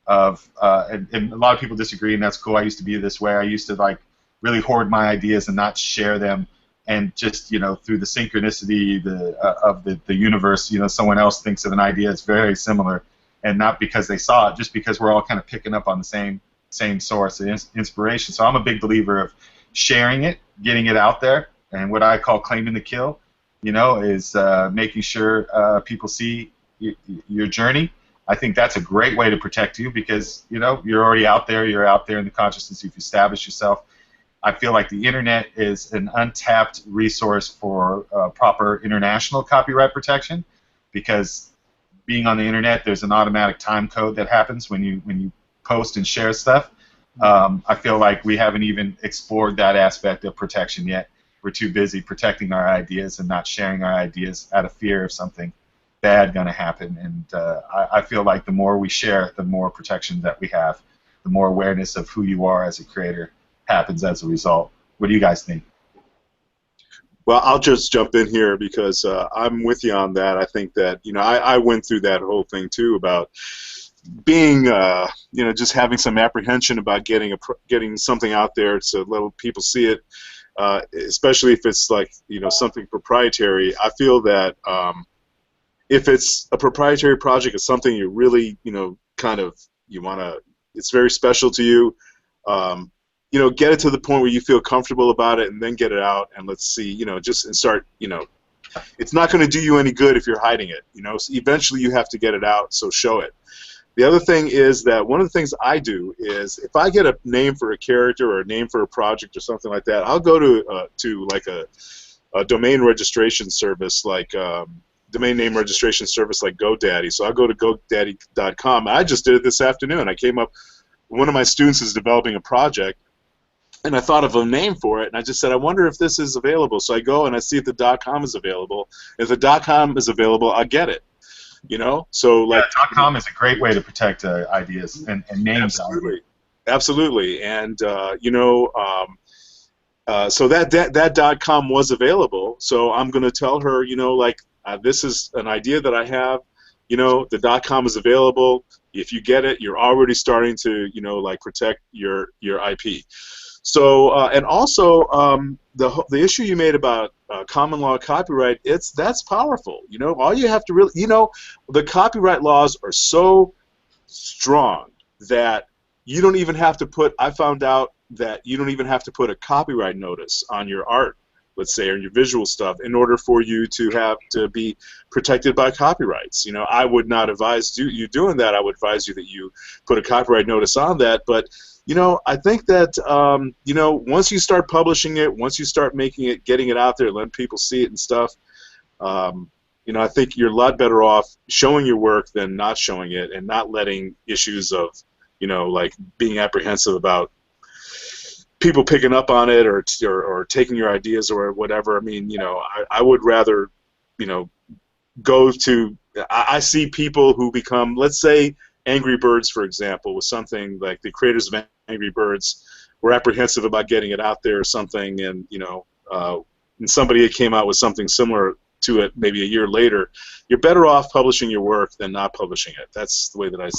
and a lot of people disagree, and that's cool. I used to be this way. I used to like really hoard my ideas and not share them, and just through the synchronicity of the universe, someone else thinks of an idea that's very similar, and not because they saw it, just because we're all kind of picking up on the same source of inspiration. So I'm a big believer of sharing it, getting it out there, and what I call claiming the kill, is making sure people see your journey. I think that's a great way to protect you because you're already out there. You're out there in the consciousness. You've established yourself. I feel like the internet is an untapped resource for proper international copyright protection, because being on the internet, there's an automatic time code that happens when you post and share stuff. I feel like we haven't even explored that aspect of protection yet. We're too busy protecting our ideas and not sharing our ideas out of fear of something bad going to happen. And I feel like the more we share, the more protection that we have, the more awareness of who you are as a creator happens as a result. What do you guys think? Well, I'll just jump in here because I'm with you on that. I think that I went through that whole thing too about being just having some apprehension about getting something out there to let people see it, especially if it's like something proprietary. I feel that if it's a proprietary project, it's something you really it's very special to you. Get it to the point where you feel comfortable about it, and then get it out, and let's see, and start, it's not going to do you any good if you're hiding it, so eventually you have to get it out, so show it. The other thing is that one of the things I do is if I get a name for a character or a name for a project or something like that, I'll go to like a domain registration service like domain name registration service like GoDaddy. So I'll go to GoDaddy.com. I just did it this afternoon. I came up, one of my students is developing a project, and I thought of a name for it, and I just said, I wonder if this is available. So I go and I see if the .com is available. If the .com is available, I'll get it. So like .com is a great way to protect ideas and names. Absolutely. And so that .com was available. So I'm going to tell her, this is an idea that I have. The .com is available. If you get it, you're already starting to protect your IP. So and also the issue you made about common law copyright, that's powerful. All you have to really, the copyright laws are so strong that you don't even have to put. I found out that you don't even have to put a copyright notice on your art, let's say, or your visual stuff, in order for you to be protected by copyrights. I would not advise you doing that. I would advise you that you put a copyright notice on that. But I think that once you start publishing it, once you start making it, getting it out there, letting people see it and stuff, I think you're a lot better off showing your work than not showing it, and not letting issues of like being apprehensive about people picking up on it or taking your ideas or whatever. I mean, I would rather, go to. I see people who become, let's say, Angry Birds, for example, was something like the creators of Angry Birds were apprehensive about getting it out there or something, and and somebody came out with something similar to it maybe a year later. You're better off publishing your work than not publishing it. That's the way that I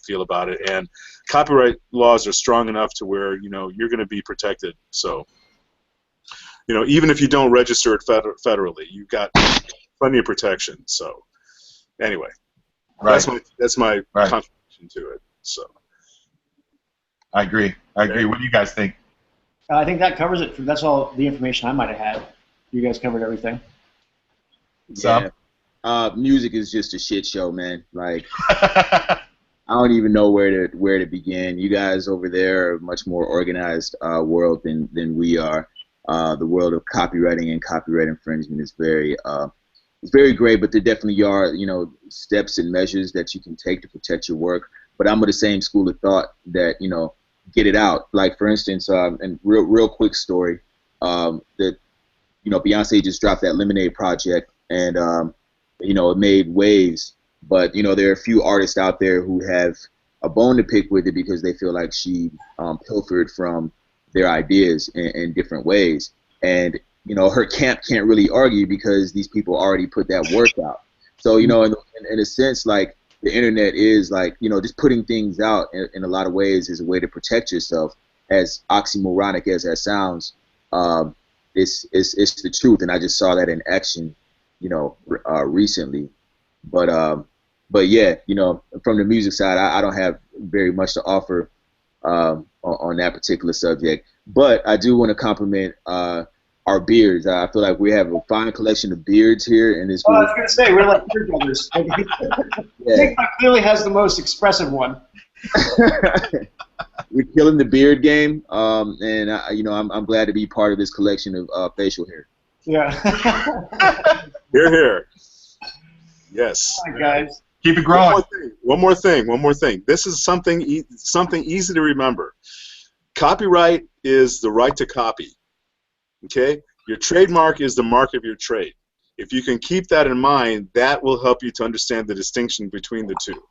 feel about it. And copyright laws are strong enough to where you're going to be protected. So even if you don't register it federally, you've got plenty of protection. So anyway. Right. That's my contribution to it. So I agree. What do you guys think? I think that covers it. That's all the information I might have had. You guys covered everything. Yeah. Music is just a shit show, man. Like I don't even know where to begin. You guys over there are a much more organized world than we are. The world of copywriting and copyright infringement is very it's very great, but there definitely are, steps and measures that you can take to protect your work. But I'm of the same school of thought that, get it out. Like, for instance, and real quick story, that, Beyonce just dropped that Lemonade project, and, it made waves. But, there are a few artists out there who have a bone to pick with it because they feel like she pilfered from their ideas in different ways. And her camp can't really argue because these people already put that work out. So, in a sense, like, the internet is like, just putting things out in a lot of ways is a way to protect yourself. As oxymoronic as that sounds, it's the truth, and I just saw that in action, recently. But yeah, from the music side, I don't have very much to offer on that particular subject. But I do want to compliment our beards. I feel like we have a fine collection of beards here in this group. I was going to say, we're like beard brothers. Yeah. Jake clearly has the most expressive one. We're killing the beard game, and I'm glad to be part of this collection of facial hair. Yeah. Here, here. Yes. All right, guys. Keep it growing. One more thing. This is something easy to remember. Copyright is the right to copy. Okay? Your trademark is the mark of your trade. If you can keep that in mind, that will help you to understand the distinction between the two.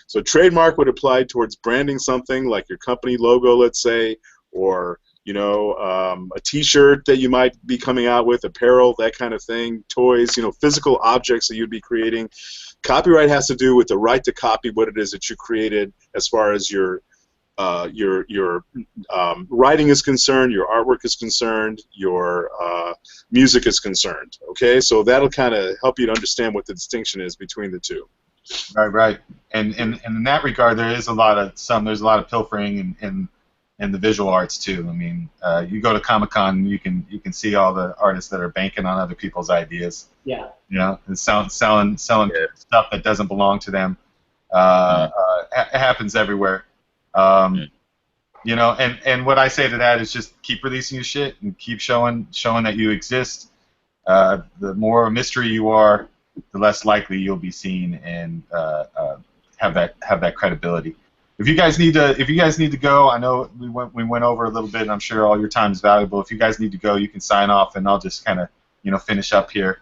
So trademark would apply towards branding something like your company logo, let's say, or a T-shirt that you might be coming out with, apparel, that kind of thing, toys, physical objects that you'd be creating. Copyright has to do with the right to copy what it is that you created, as far as your writing is concerned, your artwork is concerned, your music is concerned. Okay, so that'll kind of help you to understand what the distinction is between the two. Right. And in that regard, there's a lot of pilfering in the visual arts too. I mean, you go to Comic-Con, you can see all the artists that are banking on other people's ideas. Yeah. And selling stuff that doesn't belong to them. It happens everywhere. And what I say to that is just keep releasing your shit and keep showing that you exist. The more a mystery you are, the less likely you'll be seen and have that credibility. If you guys need to go, I know we went over a little bit, and I'm sure all your time is valuable. If you guys need to go, you can sign off, and I'll just kind of finish up here.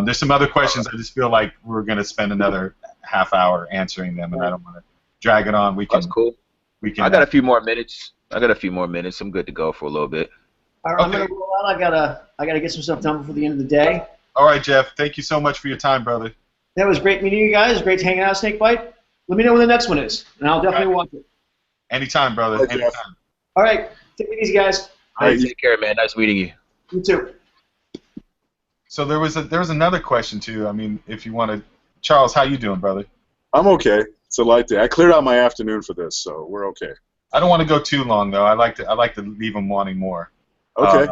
There's some other questions. I just feel like we're going to spend another half hour answering them, and I don't want to drag it on. That's cool. I got a few more minutes. I'm good to go for a little bit. All right, okay. I'm gonna roll out. I gotta get some stuff done before the end of the day. All right, Jeff. Thank you so much for your time, brother. That was great meeting you guys. Great hanging out, Snakebite. Let me know when the next one is, and I'll definitely watch it. Anytime, brother. Right, anytime. All right. Take it easy, guys. All right, take care, man. Nice meeting you. You too. So there was another question too. I mean, if you want to, Charles, how you doing, brother? I'm okay. It's a light day. I cleared out my afternoon for this, so we're okay. I don't want to go too long though. I like to leave them wanting more. Okay.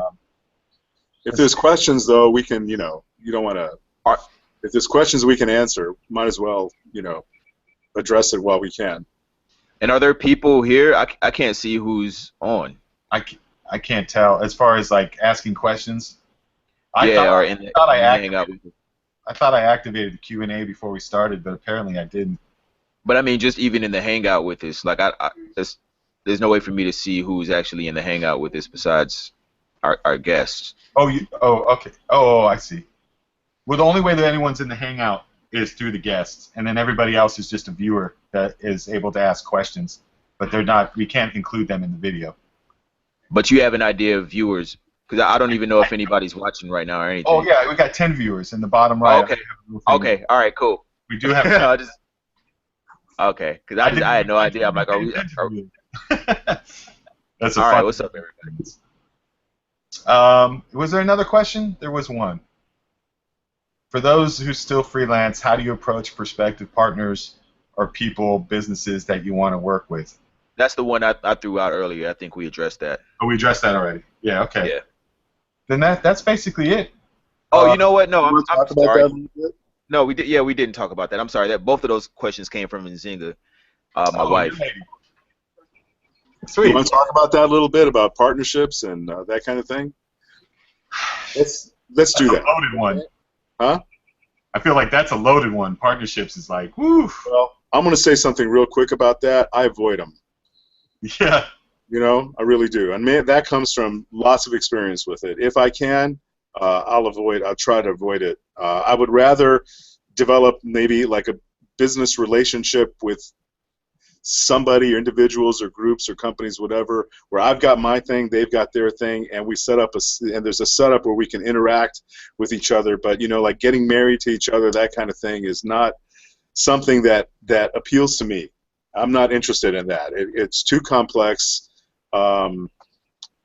If there's questions though, we can. You don't want to. If there's questions we can answer, might as well. Address it while we can. And are there people here? I can't see who's on. I can't tell as far as like asking questions. I thought I activated the Q&A before we started, but apparently I didn't. But I mean, just even in the Hangout with us, like there's no way for me to see who's actually in the Hangout with us besides our guests. Okay. I see. Well, the only way that anyone's in the Hangout is through the guests, and then everybody else is just a viewer that is able to ask questions, but they're not. We can't include them in the video. But you have an idea of viewers, because I don't even know if anybody's watching right now or anything. Oh yeah, we got 10 viewers in the bottom right. Okay. All right. Cool. We do have. Okay, because I had no idea. I'm like, are we? That's all right. What's up, everybody? Was there another question? There was one. For those who still freelance, how do you approach prospective partners or people, businesses that you want to work with? That's the one I threw out earlier. I think we addressed that. Oh, we addressed that already. Yeah. Okay. Yeah. Then that's basically it. Oh, you know what? No, I'm sorry. That? No, we did. Yeah, we didn't talk about that. I'm sorry. That both of those questions came from Nzinga, my wife. Sweet. You want to talk about that a little bit about partnerships and that kind of thing? Let's do that. Loaded one. Huh? I feel like that's a loaded one. Partnerships is like, woo. Well, I'm going to say something real quick about that. I avoid them. Yeah. I really do. And that comes from lots of experience with it. If I can, I'll try to avoid it. I would rather develop maybe like a business relationship with somebody or individuals or groups or companies, whatever, where I've got my thing, they've got their thing, and we set up and there's a setup where we can interact with each other. But like getting married to each other, that kind of thing is not something that appeals to me. I'm not interested in that. It's too complex. You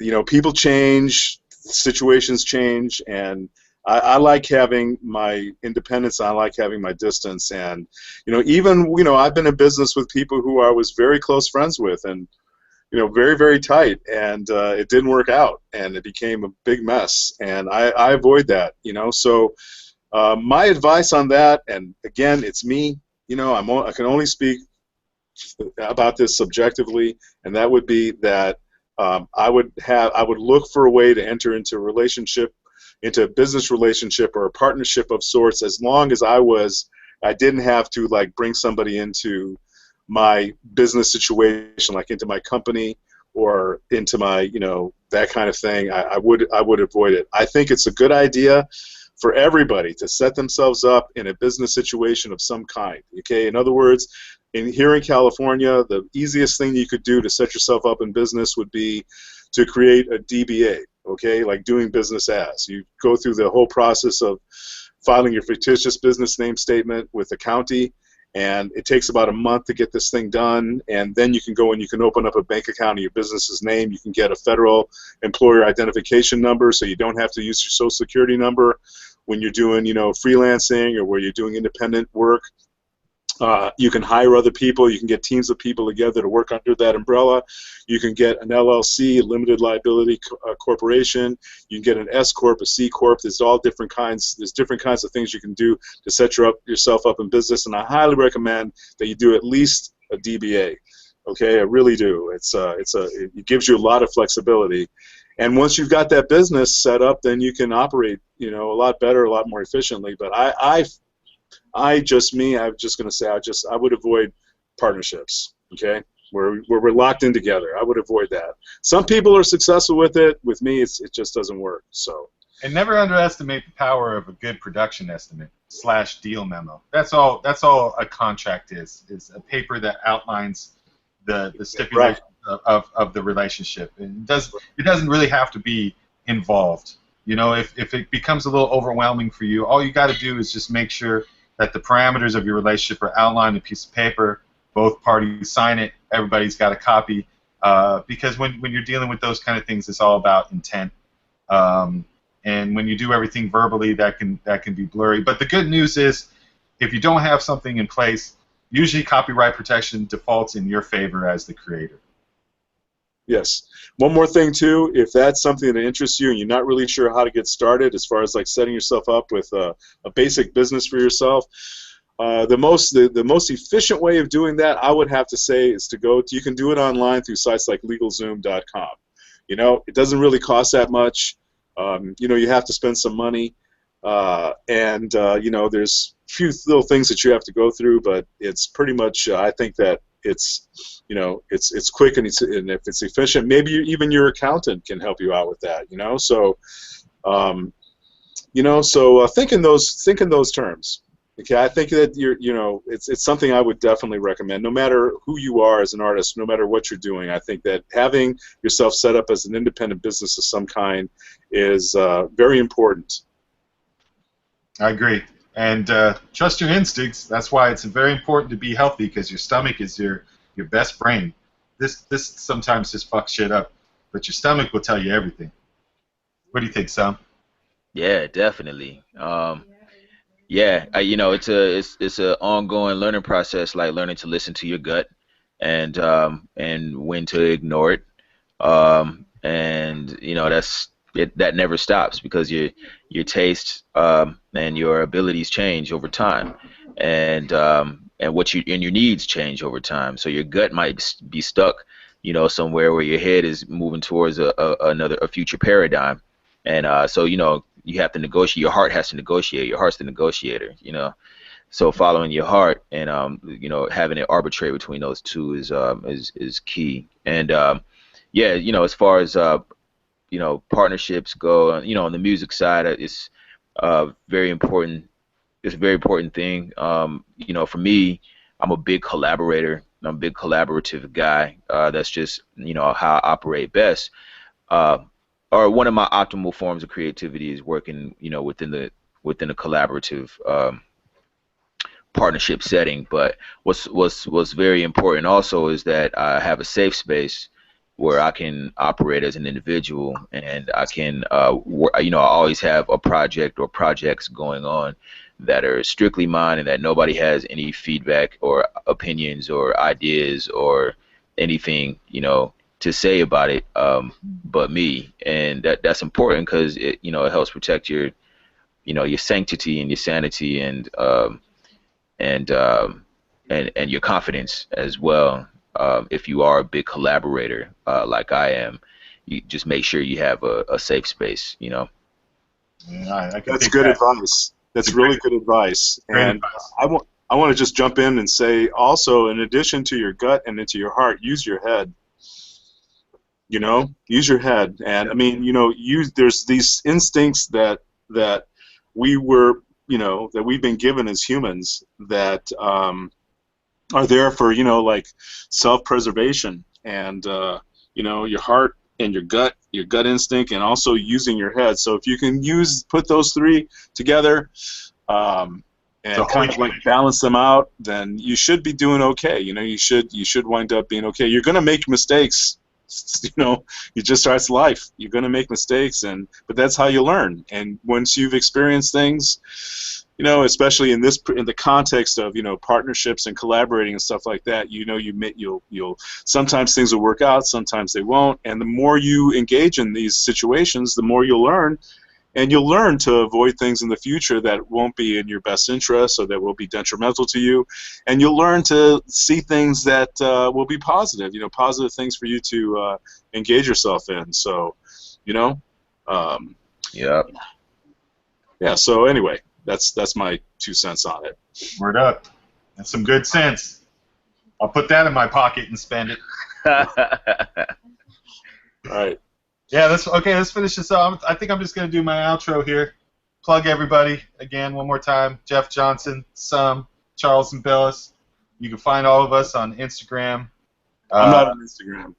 know, people change, situations change, and I like having my independence. I like having my distance, and you know, even I've been in business with people who I was very close friends with, and very, very tight, and it didn't work out, and it became a big mess, and I avoid that. So my advice on that, and again, it's me. I can only speak about this subjectively, and that would be that I would look for a way to enter into a relationship, into a business relationship or a partnership of sorts, as long as I didn't have to like bring somebody into my business situation, like into my company or into my that kind of thing. I would avoid it. I think it's a good idea for everybody to set themselves up in a business situation of some kind. Okay, in other words, here in California, the easiest thing you could do to set yourself up in business would be to create a DBA. Okay, like doing business as. You go through the whole process of filing your fictitious business name statement with the county, and it takes about a month to get this thing done, and then you can go and you can open up a bank account in your business's name. You can get a federal employer identification number, so you don't have to use your social security number when you're doing freelancing or where you're doing independent work. You can hire other people. You can get teams of people together to work under that umbrella. You can get an LLC, a limited liability corporation. You can get an S corp, a C corp. There's all different kinds. There's different kinds of things you can do to set yourself up in business. And I highly recommend that you do at least a DBA. Okay, I really do. It gives you a lot of flexibility. And once you've got that business set up, then you can operate a lot better, a lot more efficiently. But I'm just going to say I would avoid partnerships, okay, where we're locked in together. I would avoid that. Some people are successful with it. With me, it just doesn't work. So. And never underestimate the power of a good production estimate / deal memo. That's all a contract is a paper that outlines the stipulations of the relationship. And it doesn't really have to be involved. If it becomes a little overwhelming for you, all you got to do is just make sure that the parameters of your relationship are outlined on a piece of paper. Both parties sign it. Everybody's got a copy. Because when you're dealing with those kind of things, it's all about intent. And when you do everything verbally, that can be blurry. But the good news is, if you don't have something in place, usually copyright protection defaults in your favor as the creator. Yes. One more thing too, if that's something that interests you and you're not really sure how to get started as far as like setting yourself up with a basic business for yourself, the most efficient way of doing that, I would have to say, is you can do it online through sites like LegalZoom.com. It doesn't really cost that much. You have to spend some money, and there's a few little things that you have to go through, but it's pretty much, I think that it's quick, and if it's efficient, maybe even your accountant can help you out with that. So think in those terms. Okay, I think that it's something I would definitely recommend. No matter who you are as an artist, no matter what you're doing, I think that having yourself set up as an independent business of some kind is very important. I agree. And trust your instincts. That's why it's very important to be healthy, because your stomach is your best brain. This sometimes just fucks shit up, but your stomach will tell you everything. What do you think, Sam? Yeah, definitely. Yeah, it's an ongoing learning process, like learning to listen to your gut, and when to ignore it, and that never stops, because your taste and your abilities change over time, and your needs change over time. So your gut might be stuck, somewhere where your head is moving towards a future paradigm, and so you have to negotiate. Your heart has to negotiate. Your heart's the negotiator, So following your heart and having it arbitrate between those two is key. And yeah, as far as partnerships go, on the music side, it's very important. It's a very important thing. For me, I'm a big collaborator. I'm a big collaborative guy. That's just how I operate best. Or one of my optimal forms of creativity is working, within a collaborative partnership setting. But what's very important also is that I have a safe space where I can operate as an individual, and I can, I always have a project or projects going on that are strictly mine, and that nobody has any feedback or opinions or ideas or anything, to say about it, but me. And that's important because it helps protect your sanctity and your sanity, and and your confidence as well. If you are a big collaborator, like I am, you just make sure you have a safe space. Yeah, I can That's take good that. advice. That's really good advice. Great And advice. I want to just jump in and say also, in addition to your gut and into your heart, use your head. Use your head. And I mean, there's these instincts that we were, that we've been given as humans that are there for, like self-preservation and, your heart and your gut instinct, and also using your head. So if you can put those three together, and kind of like balance them out, then you should be doing okay. You should wind up being okay. You're going to make mistakes. You just starts life. You're going to make mistakes, but that's how you learn. And once you've experienced things, especially in the context of partnerships and collaborating and stuff like that, you'll sometimes things will work out, sometimes they won't. And the more you engage in these situations, the more you'll learn. And you'll learn to avoid things in the future that won't be in your best interest or that will be detrimental to you. And you'll learn to see things that will be positive, positive things for you to engage yourself in. So, Yeah. Yeah, so anyway, that's my 2 cents on it. Word up. That's some good sense. I'll put that in my pocket and spend it. All right. Yeah, let's finish this up. I think I'm just going to do my outro here. Plug everybody again one more time. Jeff Johnson, Charles and Billis. You can find all of us on Instagram. I'm not on Instagram.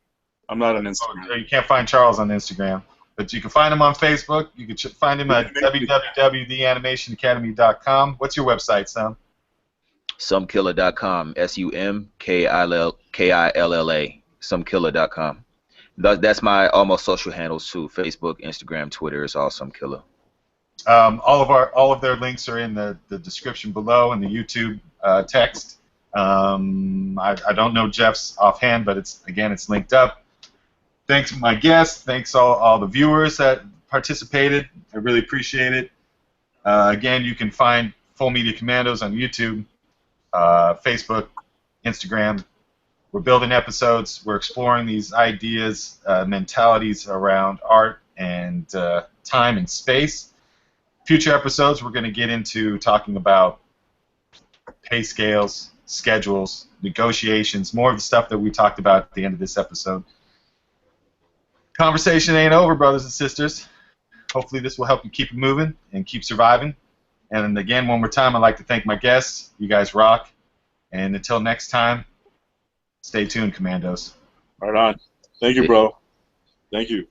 Oh, you can't find Charles on Instagram, but you can find him on Facebook. You can find him at www.theanimationacademy.com. What's your website, Sam? Sumkilla.com. SUMKILLA. Sumkilla.com. That's my almost social handles too. Facebook, Instagram, Twitter. It's all Sumkilla. All of their links are in the description below in the YouTube text. I don't know Jeff's offhand, but it's linked up. Thanks to my guests. Thanks all the viewers that participated. I really appreciate it. Again, you can find Full Media Commandos on YouTube, Facebook, Instagram. We're building episodes. We're exploring these ideas, mentalities around art and time and space. Future episodes, we're going to get into talking about pay scales, schedules, negotiations, more of the stuff that we talked about at the end of this episode. Conversation ain't over, brothers and sisters. Hopefully this will help you keep it moving and keep surviving. And again, one more time, I'd like to thank my guests. You guys rock. And until next time, stay tuned, Commandos. Right on. Thank you, bro. Thank you.